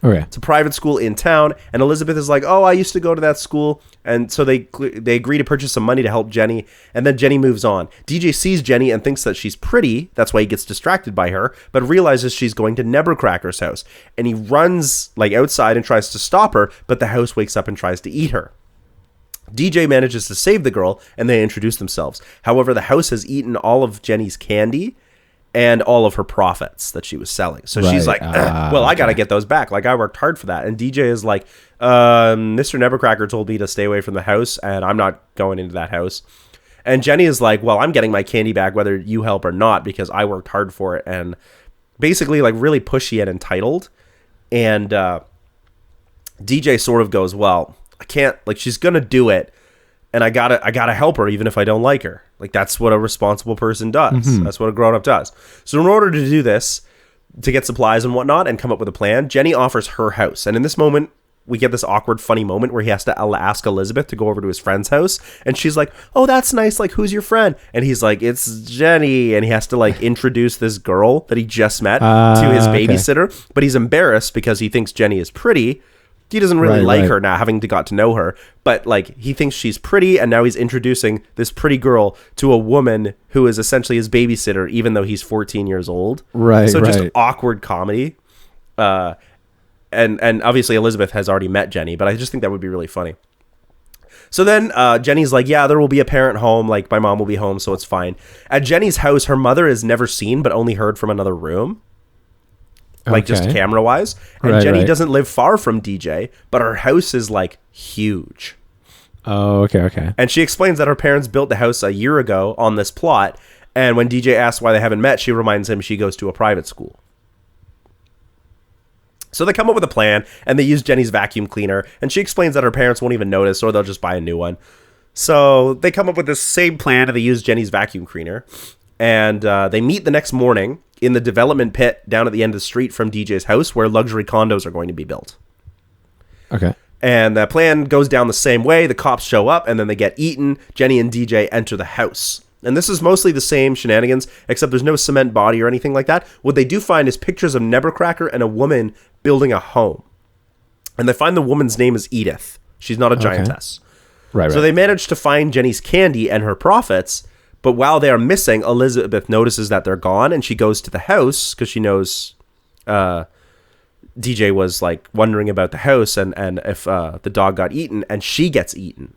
Okay. It's a private school in town, and Elizabeth is like, I used to go to that school, and so they agree to purchase some money to help Jenny, and then Jenny moves on. DJ sees Jenny and thinks that she's pretty, that's why he gets distracted by her, but realizes she's going to Nebbercracker's house, and he runs like outside and tries to stop her, but the house wakes up and tries to eat her. DJ manages to save the girl, and they introduce themselves. However, the house has eaten all of Jenny's candy and all of her profits that she was selling. So she's like, I got to get those back. Like, I worked hard for that. And DJ is like, Mr. Nebbercracker told me to stay away from the house, and I'm not going into that house. And Jenny is like, well, I'm getting my candy back whether you help or not because I worked hard for it. And basically, like, really pushy and entitled. And DJ sort of goes, well, I can't, like, she's going to do it, and I gotta help her even if I don't like her. Like, that's what a responsible person does. Mm-hmm. That's what a grown-up does. So in order to do this, to get supplies and whatnot and come up with a plan, Jenny offers her house. And in this moment, we get this awkward, funny moment where he has to ask Elizabeth to go over to his friend's house. And she's like, oh, that's nice. Like, who's your friend? And he's like, it's Jenny. And he has to, like, introduce this girl that he just met to his babysitter. Okay. But he's embarrassed because he thinks Jenny is pretty. He doesn't really like her now, having got to know her. But, like, he thinks she's pretty, and now he's introducing this pretty girl to a woman who is essentially his babysitter, even though he's 14 years old. Right, so just awkward comedy. And obviously Elizabeth has already met Jenny, but I just think that would be really funny. So then Jenny's like, yeah, there will be a parent home. Like, my mom will be home, so it's fine. At Jenny's house, her mother is never seen, but only heard from another room. Like, just camera-wise. And Jenny doesn't live far from DJ, but her house is, like, huge. Oh, okay. And she explains that her parents built the house a year ago on this plot, and when DJ asks why they haven't met, she reminds him she goes to a private school. So they come up with a plan, and they use Jenny's vacuum cleaner, and she explains that her parents won't even notice, or they'll just buy a new one. So they come up with this same plan, and they use Jenny's vacuum cleaner, and they meet the next morning in the development pit down at the end of the street from DJ's house, where luxury condos are going to be built. Okay. And the plan goes down the same way. The cops show up, and then they get eaten. Jenny and DJ enter the house. And this is mostly the same shenanigans, except there's no cement body or anything like that. What they do find is pictures of Nebbercracker and a woman building a home. And they find the woman's name is Edith. She's not a giantess. Right. So they manage to find Jenny's candy and her profits, but while they are missing, Elizabeth notices that they're gone, and she goes to the house because she knows DJ was like wondering about the house and if the dog got eaten, and she gets eaten.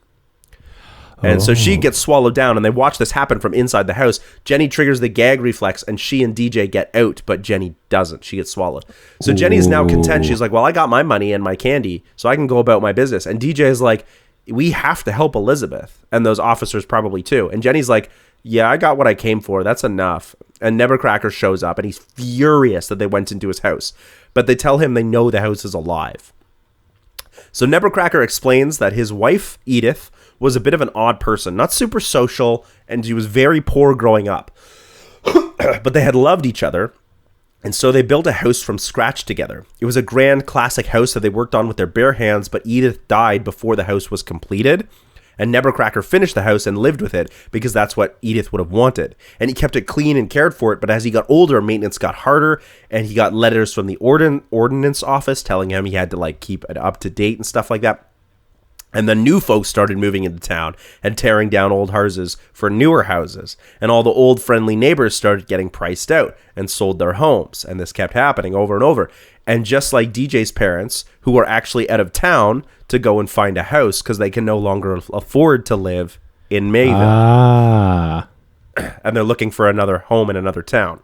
And so she gets swallowed down, and they watch this happen from inside the house. Jenny triggers the gag reflex, and she and DJ get out, but Jenny doesn't. She gets swallowed. So Jenny is now content. She's like, well, I got my money and my candy, so I can go about my business. And DJ is like, we have to help Elizabeth, and those officers probably too. And Jenny's like, yeah, I got what I came for. That's enough. And Nebbercracker shows up, and he's furious that they went into his house. But they tell him they know the house is alive. So Nebbercracker explains that his wife, Edith, was a bit of an odd person, not super social, and she was very poor growing up. But they had loved each other, and so they built a house from scratch together. It was a grand classic house that they worked on with their bare hands, but Edith died before the house was completed, and Nebbercracker finished the house and lived with it because that's what Edith would have wanted. And he kept it clean and cared for it, but as he got older, maintenance got harder, and he got letters from the ordnance office telling him he had to like keep it up to date and stuff like that. And then new folks started moving into town and tearing down old houses for newer houses. And all the old friendly neighbors started getting priced out and sold their homes. And this kept happening over and over. And just like DJ's parents, who were actually out of town to go and find a house because they can no longer afford to live in Mayville. And they're looking for another home in another town.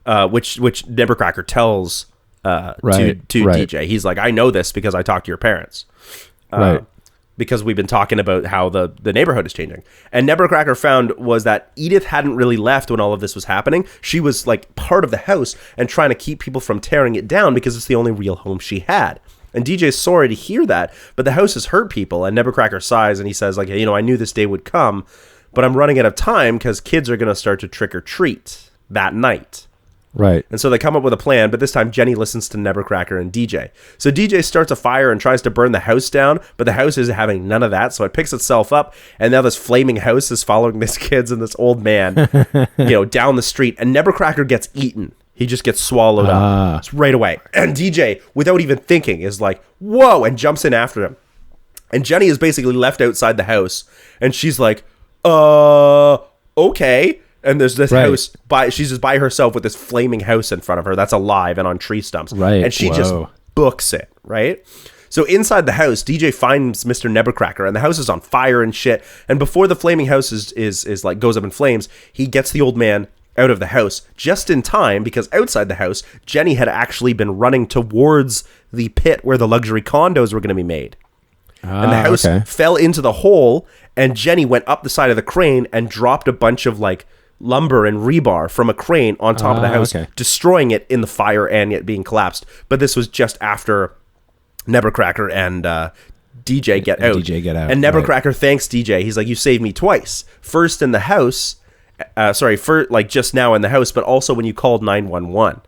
Which Nebbercracker tells to DJ. He's like, I know this because I talked to your parents. Because we've been talking about how the neighborhood is changing. And Nebbercracker found was that Edith hadn't really left when all of this was happening. She was like part of the house and trying to keep people from tearing it down because it's the only real home she had. And DJ's sorry to hear that, but the house has hurt people. And Nebbercracker sighs and he says, like, you know, I knew this day would come, but I'm running out of time because kids are going to start to trick or treat that night. Right. And so they come up with a plan, but this time Jenny listens to Nebbercracker and DJ. So DJ starts a fire and tries to burn the house down, but the house isn't having none of that, so it picks itself up, and now this flaming house is following these kids and this old man, down the street, and Nebbercracker gets eaten. He just gets swallowed up right away. And DJ, without even thinking, is like, whoa, and jumps in after him. And Jenny is basically left outside the house, and she's like, okay. And there's this house she's just by herself with this flaming house in front of her that's alive and on tree stumps. Right. And she just books it, right? So inside the house, DJ finds Mr. Nebbercracker, and the house is on fire and shit. And before the flaming house is like goes up in flames, he gets the old man out of the house just in time because outside the house, Jenny had actually been running towards the pit where the luxury condos were going to be made. And the house fell into the hole, and Jenny went up the side of the crane and dropped a bunch of like lumber and rebar from a crane on top of the house, destroying it in the fire and it being collapsed. But this was just after Nebbercracker and DJ get out. And Nebbercracker thanks DJ. He's like, you saved me twice. First in the house, for like just now in the house, but also when you called 911.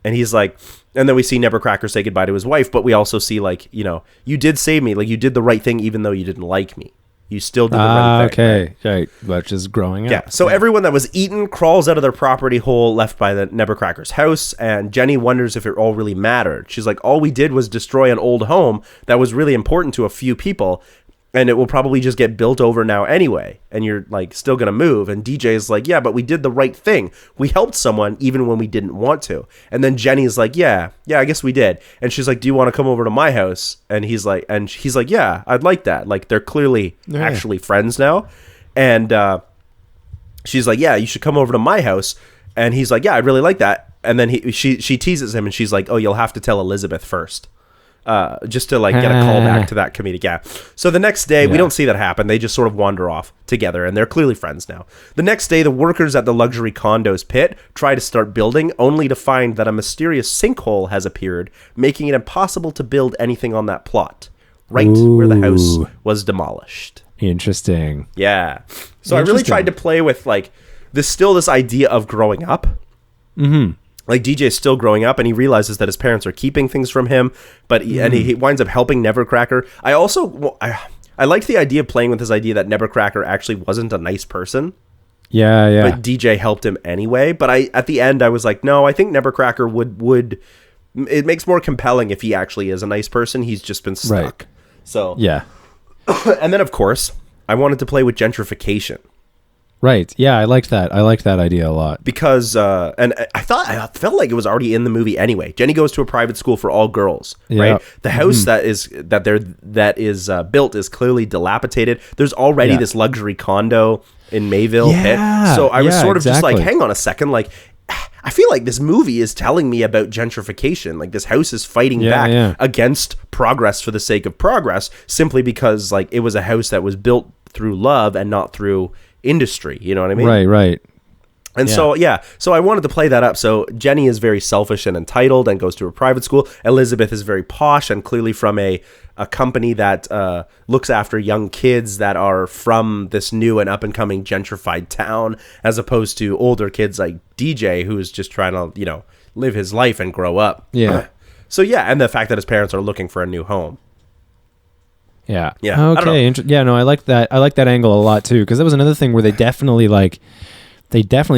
And he's like, and then we see Nebbercracker say goodbye to his wife, but we also see like, you did save me. Like you did the right thing even though you didn't like me. You still did the right thing. Okay. Which is growing up. Yeah. So everyone that was eaten crawls out of their property hole left by the Nebbercracker's house, and Jenny wonders if it all really mattered. She's like, all we did was destroy an old home that was really important to a few people, and it will probably just get built over now anyway, and you're like still gonna move. And DJ is like, yeah, but we did the right thing. We helped someone even when we didn't want to. And then Jenny's like, yeah, I guess we did. And she's like, do you want to come over to my house? And he's like, yeah, I'd like that. Like they're clearly actually friends now. And she's like, yeah, you should come over to my house. And he's like, yeah, I'd really like that. And then she teases him, and she's like, oh, you'll have to tell Elizabeth first. just to like get a call back to that comedic. Yeah. So the next day, we don't see that happen. They just sort of wander off together, and they're clearly friends now. The next day, the workers at the luxury condo's pit try to start building, only to find that a mysterious sinkhole has appeared, making it impossible to build anything on that plot, right where the house was demolished. Interesting. Yeah. So I really tried to play with like this idea of growing up. Mm-hmm. Like DJ's still growing up, and he realizes that his parents are keeping things from him, but he winds up helping Nevercracker. I liked the idea of playing with this idea that Nevercracker actually wasn't a nice person. Yeah. But DJ helped him anyway. But at the end, I was like, no, I think Nevercracker would. It makes more compelling if he actually is a nice person. He's just been stuck. Right. So yeah. And then, of course, I wanted to play with gentrification. Right. Yeah, I liked that. I liked that idea a lot. Because, and I felt like it was already in the movie anyway. Jenny goes to a private school for all girls, right? The house that is built is clearly dilapidated. There's already this luxury condo in Mayville pit. So I was sort of just like, hang on a second, like, I feel like this movie is telling me about gentrification. Like this house is fighting back against progress for the sake of progress, simply because like it was a house that was built through love and not through industry. You know what I mean? Right. And so I wanted to play that up. So Jenny is very selfish and entitled and goes to a private school. Elizabeth is very posh and clearly from a company that looks after young kids that are from this new and up and coming gentrified town, as opposed to older kids like DJ, who's just trying to, live his life and grow up. Yeah. So and the fact that his parents are looking for a new home. Yeah. Yeah. Okay. I like that. I like that angle a lot too, because that was another thing where they definitely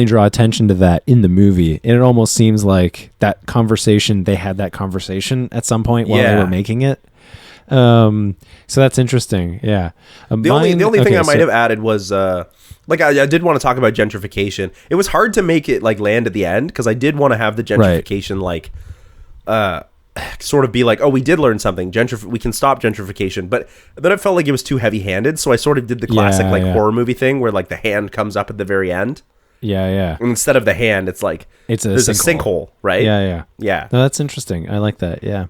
draw attention to that in the movie. And it almost seems like they had that conversation at some point while they were making it. So that's interesting. Yeah. The only thing I might have added was, I did want to talk about gentrification. It was hard to make it land at the end, because I did want to have the gentrification sort of be like, oh, we did learn something. We can stop gentrification, but then it felt like it was too heavy-handed. So I sort of did the classic horror movie thing where the hand comes up at the very end. Yeah. And instead of the hand, it's there's a sinkhole, right? Yeah. No, that's interesting. I like that. Yeah.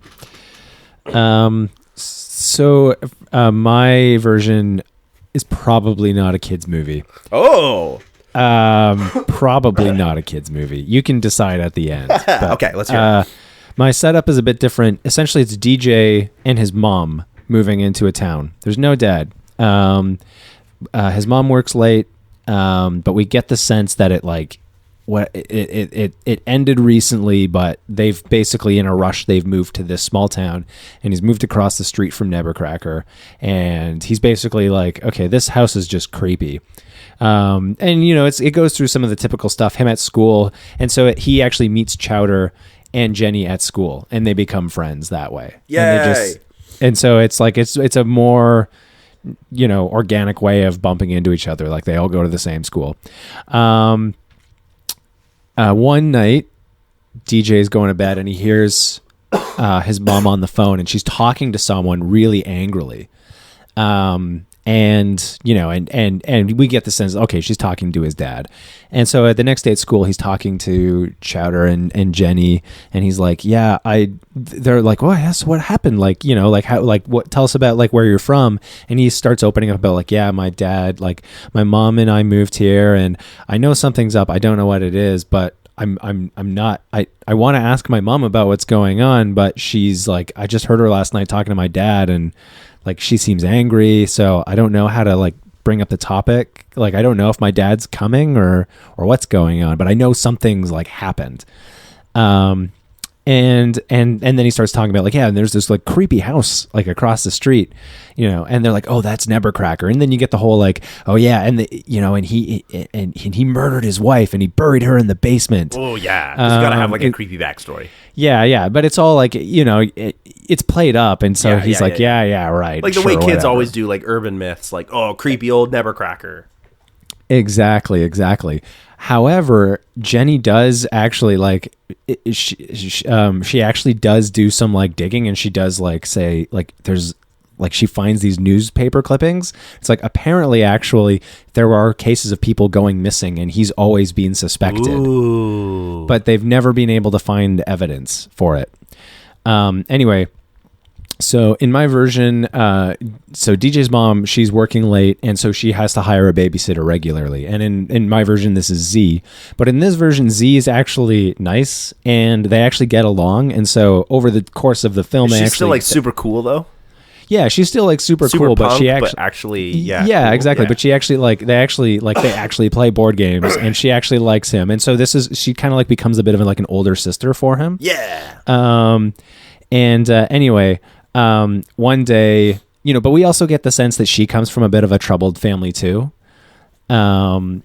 So my version is probably not a kid's movie. Oh. Probably not a kid's movie. You can decide at the end. But, okay, let's hear it. My setup is a bit different. Essentially, it's DJ and his mom moving into a town. There's no dad. His mom works late, but we get the sense that it ended recently, but they've basically in a rush, they've moved to this small town, and he's moved across the street from Nevercracker, and he's basically like, okay, this house is just creepy. And it goes through some of the typical stuff, him at school, and so he actually meets Chowder and Jenny at school, and they become friends that way. Yay! And so it's a more organic way of bumping into each other. Like they all go to the same school. One night, DJ's going to bed and he hears his mom on the phone, and she's talking to someone really angrily. And we get the sense, okay, she's talking to his dad. And so at the next day at school, he's talking to Chowder and Jenny, and he's like, they're like, oh, yes, what happened? Tell us about where you're from. And he starts opening up about my dad, my mom and I moved here, and I know something's up. I don't know what it is, but I'm not, I want to ask my mom about what's going on, but she's like, I just heard her last night talking to my dad, and she seems angry, so I don't know how to bring up the topic. I don't know if my dad's coming or what's going on, but I know something's happened. And then he starts talking about and there's this creepy house across the street, and they're like, oh, that's Nevercracker. And then you get the whole oh yeah, and and he murdered his wife and he buried her in the basement. Oh yeah, you gotta have a creepy backstory. Yeah, but it's all it's played up, and so he's right. The way kids always do urban myths, oh, creepy old Nevercracker. Exactly. However, Jenny does actually she actually does do some digging, and she does say there's she finds these newspaper clippings. It's apparently actually there are cases of people going missing, and he's always been suspected. Ooh. But they've never been able to find evidence for it. Anyway, So in my version, so DJ's mom, she's working late, and so she has to hire a babysitter regularly. And in my version, this is Z. But in this version, Z is actually nice, and they actually get along. And so over the course of the film, She's still like super cool though. Yeah, she's still like super cool, punk, but she actually yeah, cool. exactly. Yeah. But she actually they actually play board games, and she actually likes him. And so she kind of like becomes a bit of like an older sister for him. Yeah. Anyway. One day, but we also get the sense that she comes from a bit of a troubled family too. Anyway,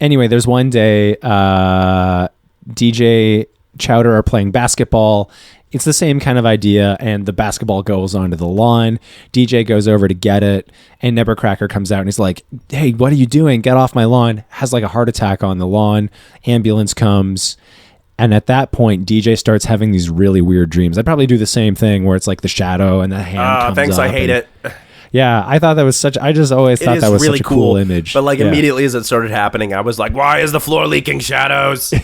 there's one day, DJ Chowder are playing basketball. It's the same kind of idea, and the basketball goes onto the lawn. DJ goes over to get it, and Nebercracker comes out and he's like, "Hey, what are you doing? Get off my lawn." Has like a heart attack on the lawn. Ambulance comes. And at that point, DJ starts having these really weird dreams. I'd probably do the same thing where it's like the shadow and the hand comes thanks, up. I hate it. Yeah, I thought that was I just always thought that was really such a cool image. But like Yeah. immediately as it started happening, I was like, why is the floor leaking shadows?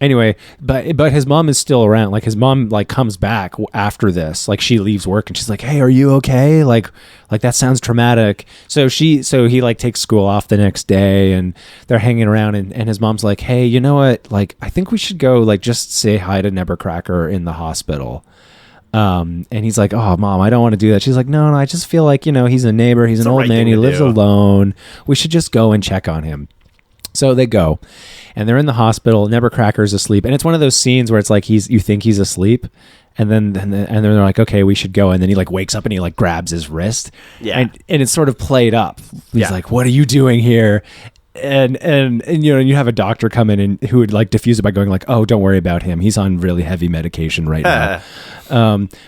Anyway, but his mom is still around. Like his mom like comes back after this. Like she leaves work and she's like, "Hey, are you okay? Like that sounds traumatic." So he like takes school off the next day, and they're hanging around, and his mom's like, "Hey, you know what? Like I think we should go like just say hi to Nebercracker in the hospital." And he's like, "Oh, Mom, I don't want to do that." She's like, No, I just feel like, he's a neighbor. He's an old man. He lives alone. We should just go and check on him. So they go, and they're in the hospital. Nebercracker's asleep, and it's one of those scenes where it's like you think he's asleep, and then they're like, "Okay, we should go." And then he like wakes up and he like grabs his wrist, and it's sort of played up. He's like, "What are you doing here?" And you have a doctor come in and who would like diffuse it by going like, "Oh, don't worry about him. He's on really heavy medication right now."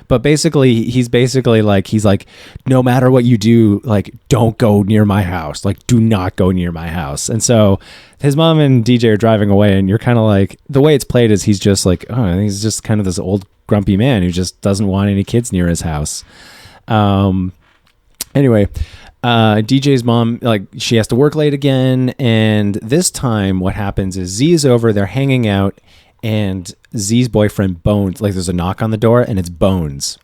But basically, he's like, no matter what you do, like, don't go near my house. Like, do not go near my house. And so his mom and DJ are driving away, and you're kind of like, the way it's played is he's just like, oh, he's just kind of this old grumpy man who just doesn't want any kids near his house. Anyway, DJ's mom, like, she has to work late again, and this time what happens is Z is over, they're hanging out, and Z's boyfriend Bones, like, there's a knock on the door, and it's Bones,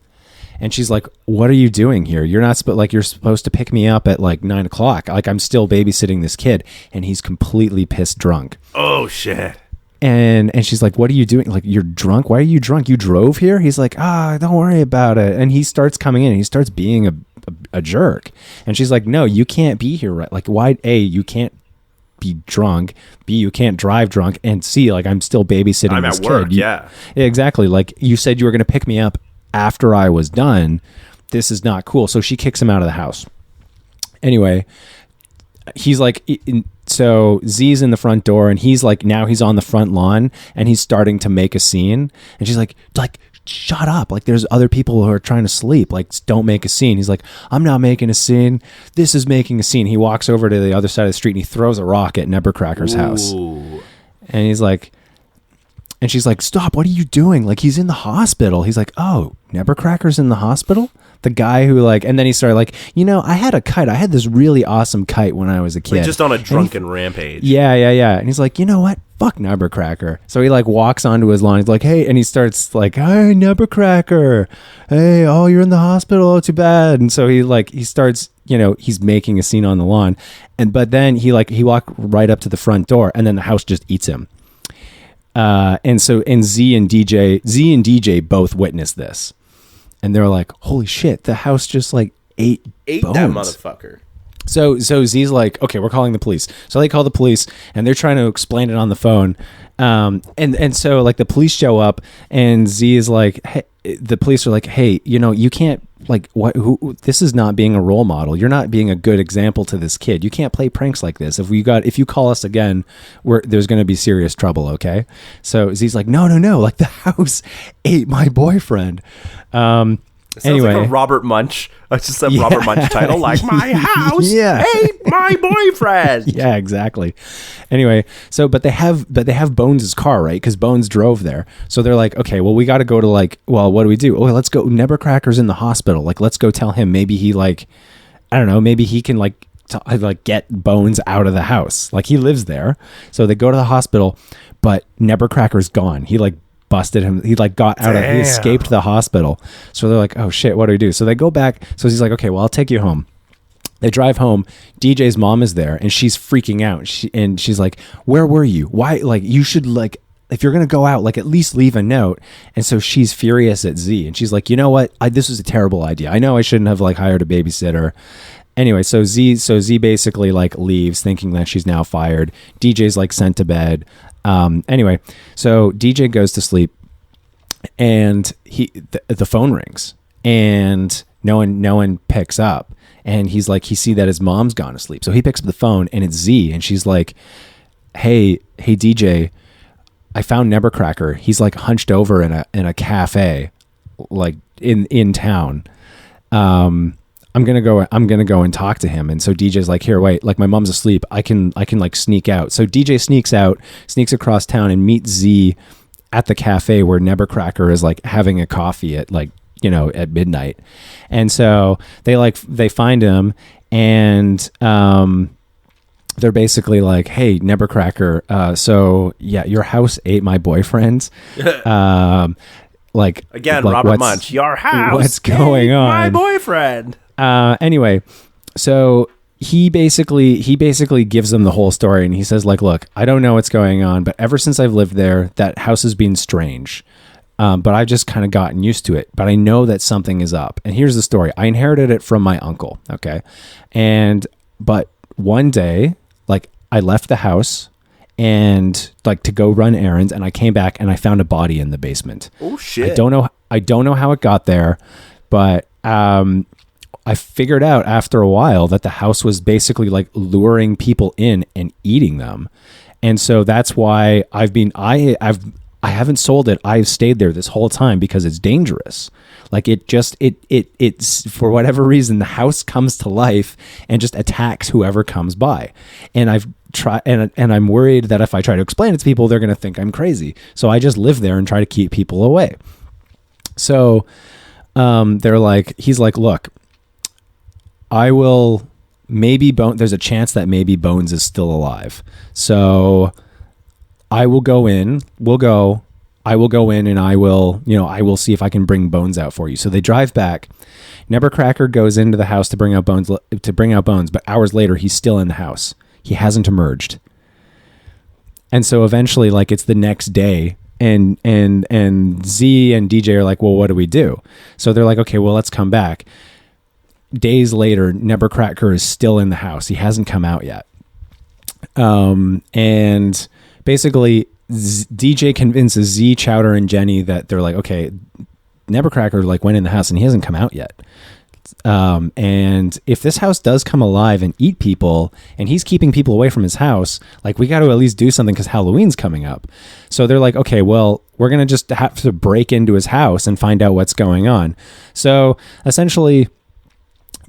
and she's like, "What are you doing here? You're not you're supposed to pick me up at like 9 o'clock. Like, I'm still babysitting this kid," and he's completely pissed drunk. Oh shit. And she's like, "What are you doing? Like, you're drunk? Why are you drunk? You drove here?" He's like, "Don't worry about it." And he starts coming in and he starts being a jerk. And she's like, "No, you can't be here, right? Like, why? A, you can't be drunk. B, you can't drive drunk. And C, like, I'm still babysitting this at work, kid." yeah. Exactly. Like, you said you were going to pick me up after I was done. This is not cool. So she kicks him out of the house. Anyway, he's like, so Z's in the front door, and he's like, now he's on the front lawn, and he's starting to make a scene, and she's like, shut up. Like, there's other people who are trying to sleep. Like, don't make a scene. He's like, "I'm not making a scene. This is making a scene." He walks over to the other side of the street and he throws a rock at Nebercracker's house. And he's like, and she's like, "Stop. What are you doing? Like, he's in the hospital." He's like, "Oh, Nebercracker's in the hospital?" The guy who like, and then he started like, "I had a kite. I had this really awesome kite when I was a kid." Like, just on a drunken rampage. Yeah. And he's like, "You know what? Fuck Nebercracker." So he like walks onto his lawn. He's like, "Hey," and he starts like, "Hey, Nebercracker. Hey, oh, you're in the hospital. Oh, too bad." And so he starts, he's making a scene on the lawn. But then he walked right up to the front door, and then the house just eats him. And Z and DJ both witnessed this. And they're like, "Holy shit, the house just like ate Bones." That motherfucker. So Z's like, "Okay, we're calling the police." So they call the police, and they're trying to explain it on the phone. And so like the police show up, and Z is like, hey, the police are like, "Hey, you can't, like, this is not being a role model. You're not being a good example to this kid. You can't play pranks like this. If you call us again, there's going to be serious trouble." Okay. So Z's like, no. Like, the house ate my boyfriend. It sounds like a Robert Munch. It's just a Robert Munch title, like, "My house ate my boyfriend." Yeah, exactly. Anyway, but they have Bones' car, right? Because Bones drove there. So they're like, "Okay, well, we got to go to like, well, what do we do? Oh, let's go. Nebercracker's in the hospital. Like, let's go tell him. Maybe he like, I don't know. Maybe he can like get Bones out of the house. Like, he lives there." So they go to the hospital, but Nebercracker's gone. He like busted him. He like got out of, he escaped the hospital. So they're like, oh shit, what do we do? So they go back. So he's like, okay, well, I'll take you home. They drive home. DJ's mom is there and she's freaking out. She's like, where were you? Why? Like, you should, like, if you're going to go out, like, at least leave a note. And so she's furious at Z. And she's like, you know what? This was a terrible idea. I know I shouldn't have, like, hired a babysitter. Anyway, so Z basically, like, leaves thinking that she's now fired. DJ's, like, sent to bed. Anyway, so DJ goes to sleep and the phone rings and no one picks up. And he's like, he see that his mom's gone to sleep. So he picks up the phone and it's Z. And she's like, hey DJ, I found Nebercracker. He's like hunched over in a cafe, like in town. I'm gonna go and talk to him. And so DJ's like, here, wait, like my mom's asleep. I can like sneak out. So DJ sneaks across town and meets Z at the cafe where Nebercracker is like having a coffee at like, you know, at midnight. And so they find him and they're basically like, hey, Nebercracker, so yeah, your house ate my boyfriend. Like again, like Robert Munch, your house, what's going on, my boyfriend. Anyway, so he basically gives them the whole story and he says like, look, I don't know what's going on, but ever since I've lived there, that house has been strange. But I've just kind of gotten used to it, but I know that something is up. And here's the story. I inherited it from my uncle. Okay. But one day, like, I left the house and like to go run errands, and I came back and I found a body in the basement. Oh shit. I don't know how it got there, but, I figured out after a while that the house was basically like luring people in and eating them. And so that's why I haven't sold it. I've stayed there this whole time because it's dangerous. Like it's for whatever reason, the house comes to life and just attacks whoever comes by. And I've tried, and I'm worried that if I try to explain it to people, they're going to think I'm crazy. So I just live there and try to keep people away. So, he's like, look, I will there's a chance that maybe Bones is still alive. So I will go in, I will go in and I will see if I can bring Bones out for you. So they drive back. Nebercracker goes into the house to bring out Bones, but hours later, he's still in the house. He hasn't emerged. And so eventually, like, it's the next day and Z and DJ are like, well, what do we do? So they're like, okay, well, let's come back. Days later, Nebercracker is still in the house. He hasn't come out yet. And basically, DJ convinces Z, Chowder, and Jenny that they're like, okay, Nebercracker like went in the house and he hasn't come out yet. And if this house does come alive and eat people, and he's keeping people away from his house, like we got to at least do something because Halloween's coming up. So they're like, okay, well, we're gonna just have to break into his house and find out what's going on. So essentially,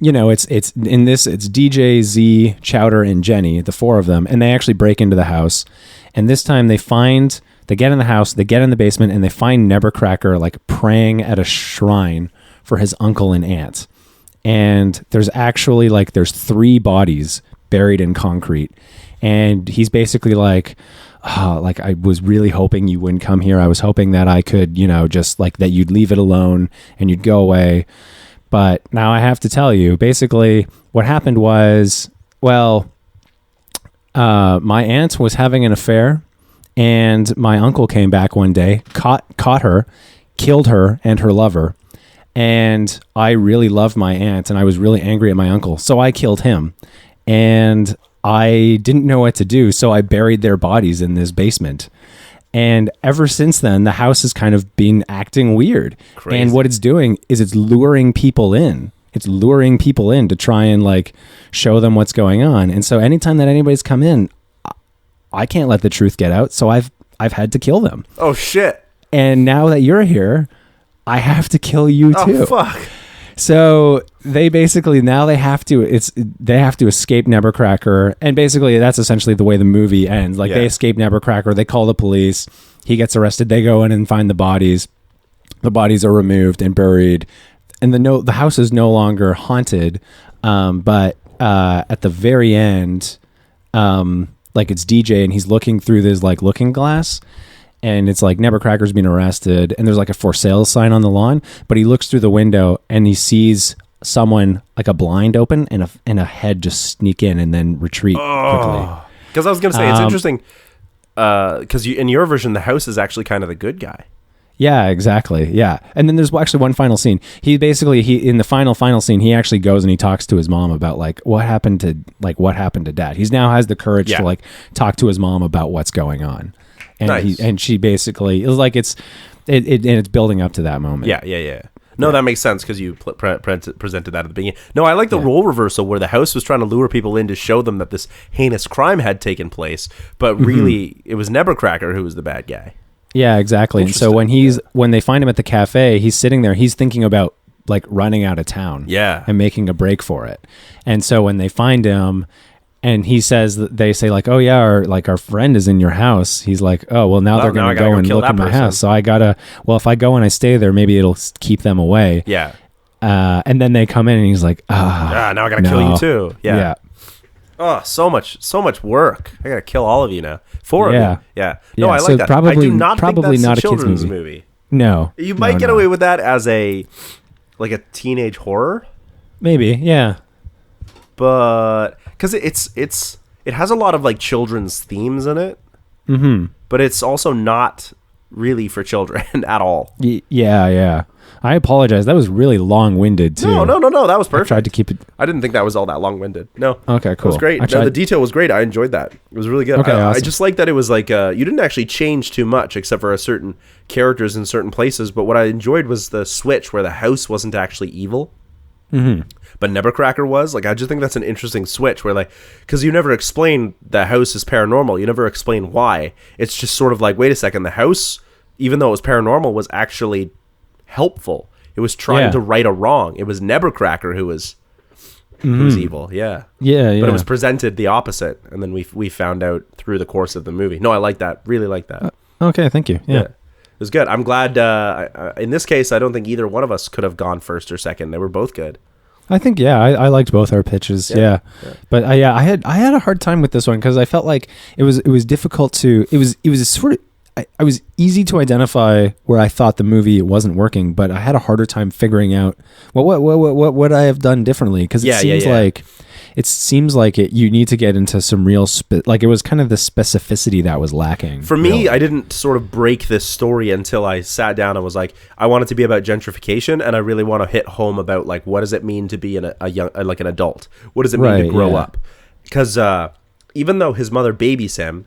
you know, it's DJ, Z, Chowder, and Jenny, the four of them, and they actually break into the house. And this time they get in the house, they get in the basement, and they find Nebercracker like praying at a shrine for his uncle and aunt. And there's actually there's 3 bodies buried in concrete. And he's basically like, I was really hoping you wouldn't come here. I was hoping that I could, just like that you'd leave it alone and you'd go away. But now I have to tell you, basically what happened was, my aunt was having an affair and my uncle came back one day, caught her, killed her and her lover. And I really loved my aunt and I was really angry at my uncle. So I killed him and I didn't know what to do. So I buried their bodies in this basement. And ever since then, the house has kind of been acting weird. Crazy. And what it's doing is it's luring people in. It's luring people in to try and show them what's going on. And so anytime that anybody's come in, I can't let the truth get out. So I've had to kill them. Oh shit. And now that you're here, I have to kill you too. Oh fuck. So they basically they have to escape Nebercracker, and basically that's essentially the way the movie ends. They escape Nebercracker, they call the police, he gets arrested, they go in and find the bodies. The bodies are removed and buried, and the house is no longer haunted. But at the very end, it's DJ and he's looking through this looking glass, and it's like Nebercracker's being arrested, and there's like a for sale sign on the lawn, but he looks through the window and he sees someone, like a blind open and a head just sneak in and then retreat quickly. Because I was going to say, it's interesting, because in your version, the house is actually kind of the good guy. Yeah, exactly. Yeah. And then there's actually one final scene. He in the final scene, he actually goes and he talks to his mom about like what happened to dad. He's now has the courage to like talk to his mom about what's going on. And Nice. she basically, it was like it's building up to that moment. Yeah. No, that makes sense because you presented that at the beginning. No, I like the role reversal where the house was trying to lure people in to show them that this heinous crime had taken place, but really it was Nebercracker who was the bad guy. Yeah, exactly. And so when they find him at the cafe, he's sitting there, he's thinking about like running out of town and making a break for it. And so when they find him and he says that they say like, oh yeah, our friend is in your house. He's like, oh, well now they're going to go and look in my house. So if I go and I stay there, maybe it'll keep them away. Yeah. And then they come in and he's like, now I got to kill you too. Yeah. Oh, so much work. I got to kill all of you now. 4 of you. Yeah. No, I like that. I do not think that's not a children's kids movie. No. You might get away with that as a teenage horror. Maybe, yeah. But because it has a lot of like children's themes in it. Mm-hmm. But it's also not really for children at all. Yeah. I apologize. That was really long-winded too. No. That was perfect. I tried to keep it. I didn't think that was all that long-winded. No. Okay, cool. It was great. No, the detail was great. I enjoyed that. It was really good. Okay, I awesome. just like that it was like you didn't actually change too much except for certain characters in certain places. But what I enjoyed was the switch where the house wasn't actually evil. Mm-hmm. But Nebercracker was. Like, I just think that's an interesting switch where, like, because you never explain the house is paranormal. You never explain why. It's just sort of like, wait a second, the house, even though it was paranormal, was actually helpful. It was trying to right a wrong. It was Nebercracker who was evil. Yeah. But it was presented the opposite, and then we found out through the course of the movie. No, I like that. Really like that. Okay, thank you. Yeah. It was good. I'm glad. In this case, I don't think either one of us could have gone first or second. They were both good. I think I liked both our pitches. Yeah. But I had a hard time with this one because I felt like it was difficult to. It was sort of. I was easy to identify where I thought the movie wasn't working, but I had a harder time figuring out what would I have done differently, because it seems like you need to get into some real like it was kind of the specificity that was lacking. For me, I didn't sort of break this story until I sat down and was like, I want it to be about gentrification, and I really want to hit home about like what does it mean to be a young like an adult? What does it mean to grow up? Because even though his mother babies him,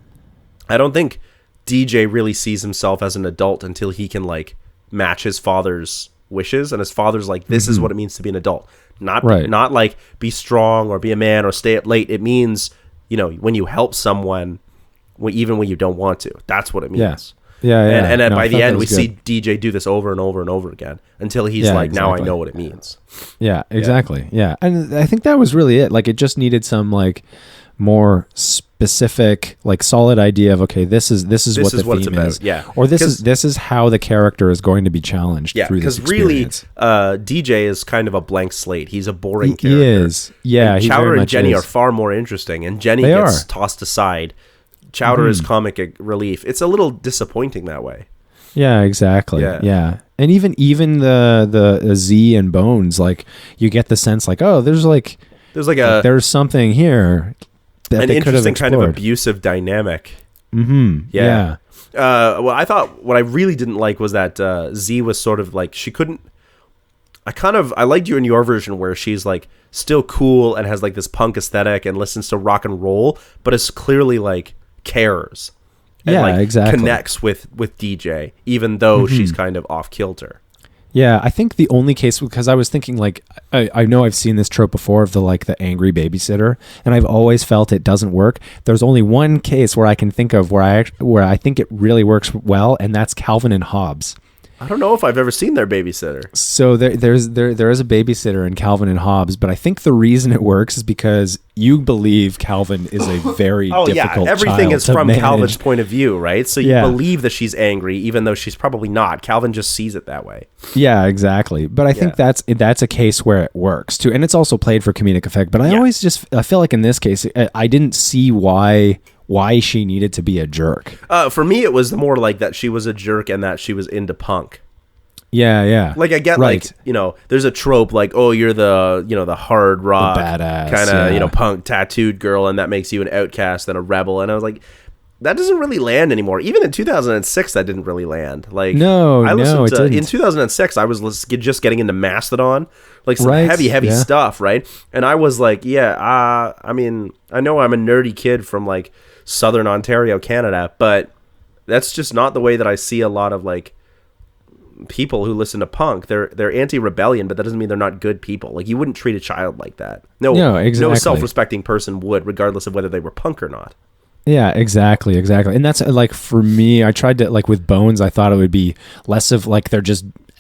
I don't think DJ really sees himself as an adult until he can like match his father's wishes, and his father's like, this is what it means to be an adult. Not like be strong or be a man or stay up late. It means, when you help someone, even when you don't want to. That's what it means. Yeah. And then by the end, we see DJ do this over and over and over again until he's like, now I know what it means. Yeah, exactly. Yeah. And I think that was really it. Like, it just needed some like more specific, like solid idea of, okay, this is what the theme is. Yeah. Or this is how the character is going to be challenged through this experience. Really, DJ is kind of a blank slate. He's a boring character. He is. Yeah. And Chowder and Jenny are far more interesting, and Jenny gets tossed aside. Chowder is comic relief. It's a little disappointing that way. Yeah, exactly. Yeah. And even the Z and Bones, like you get the sense like, oh, there's something here that an they could have interesting kind of explored. Abusive dynamic. Mm-hmm. Yeah. Well, I thought what I really didn't like was that Z was sort of like, she couldn't. I liked you in your version where she's like still cool and has like this punk aesthetic and listens to rock and roll, but is clearly like cares. And exactly. Connects with DJ, even though she's kind of off kilter. Yeah, I think the only case, because I was thinking like, I know I've seen this trope before of the angry babysitter, and I've always felt it doesn't work. There's only one case where I can think of where I think it really works well, and that's Calvin and Hobbes. I don't know if I've ever seen their babysitter. So there is a babysitter in Calvin and Hobbes, but I think the reason it works is because you believe Calvin is a very difficult everything child is from manage. Calvin's point of view, right? So you believe that she's angry, even though she's probably not. Calvin just sees it that way. Yeah, exactly. But I think that's a case where it works too, and it's also played for comedic effect. But I always I feel like in this case, I didn't see why why she needed to be a jerk. For me, it was more like that she was a jerk and that she was into punk. Yeah. Like I get right. like, there's a trope like, oh, you're the, the hard rock, badass, kind of, yeah. punk tattooed girl, and that makes you an outcast and a rebel. And I was like, that doesn't really land anymore. Even in 2006, that didn't really land. Like, no, it didn't. In 2006, I was just getting into Mastodon, like some Right, heavy yeah. stuff, right? And I was like, I mean, I know I'm a nerdy kid from like Southern Ontario, Canada, but that's just not the way that I see a lot of like people who listen to punk. They're anti-rebellion, but that doesn't mean they're not good people. Like, you wouldn't treat a child like that. No, exactly. No self-respecting person would, regardless of whether they were punk or not. Yeah, exactly. And that's like, for me, I tried to, like, with Bones, I thought it would be less of like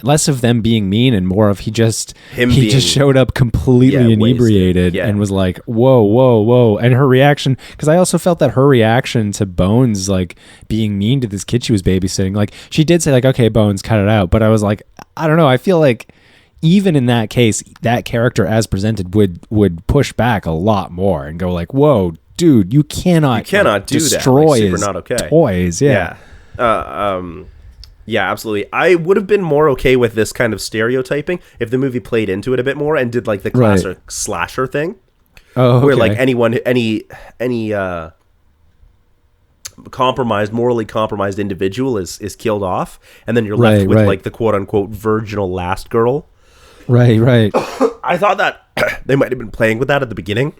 less of them being mean and more of he just showed up completely inebriated and was like, whoa. And her reaction, because I also felt that her reaction to Bones, like, being mean to this kid she was babysitting, like, she did say like, okay, Bones, cut it out. But I was like, I don't know. I feel like even in that case, that character as presented would push back a lot more and go like, whoa, dude, you cannot do destroy that. Like, his not okay. toys. Yeah. Yeah, absolutely. I would have been more okay with this kind of stereotyping if the movie played into it a bit more and did like the classic slasher thing. Oh, okay. Where like any morally compromised individual is killed off, and then you're left with like the quote unquote virginal last girl. Right. I thought that they might have been playing with that at the beginning,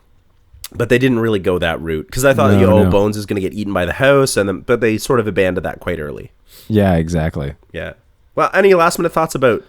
but they didn't really go that route, because I thought Bones is going to get eaten by the house, but they sort of abandoned that quite early. Yeah, exactly. Yeah. Well, any last minute thoughts about?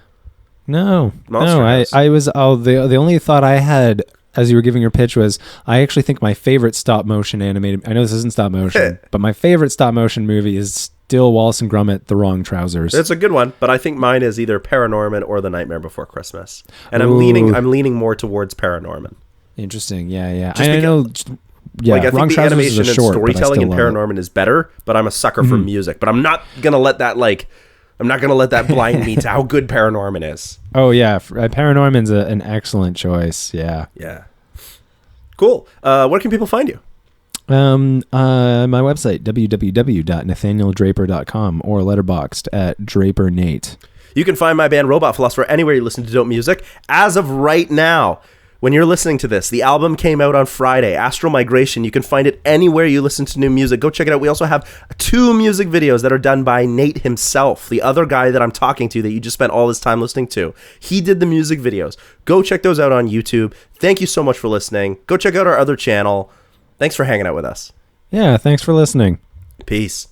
No. House? I was the only thought I had as you were giving your pitch was, I actually think my favorite stop motion animated. I know this isn't stop motion, but my favorite stop motion movie is still Wallace and Gromit: The Wrong Trousers. It's a good one, but I think mine is either Paranorman or The Nightmare Before Christmas, and I'm leaning more towards Paranorman. Interesting. Yeah. I know. Yeah, like, I think the animation and short, storytelling in Paranorman is better, but I'm a sucker for music. But I'm not gonna let that blind me to how good Paranorman is. Oh yeah, Paranorman's an excellent choice. Yeah. Cool. Where can people find you? My website, www.nathanieldraper.com, or letterboxed at DraperNate. You can find my band Robot Philosopher anywhere you listen to dope music. As of right now, when you're listening to this, the album came out on Friday, Astral Migration. You can find it anywhere you listen to new music. Go check it out. We also have 2 music videos that are done by Nate himself, the other guy that I'm talking to that you just spent all this time listening to. He did the music videos. Go check those out on YouTube. Thank you so much for listening. Go check out our other channel. Thanks for hanging out with us. Yeah, thanks for listening. Peace.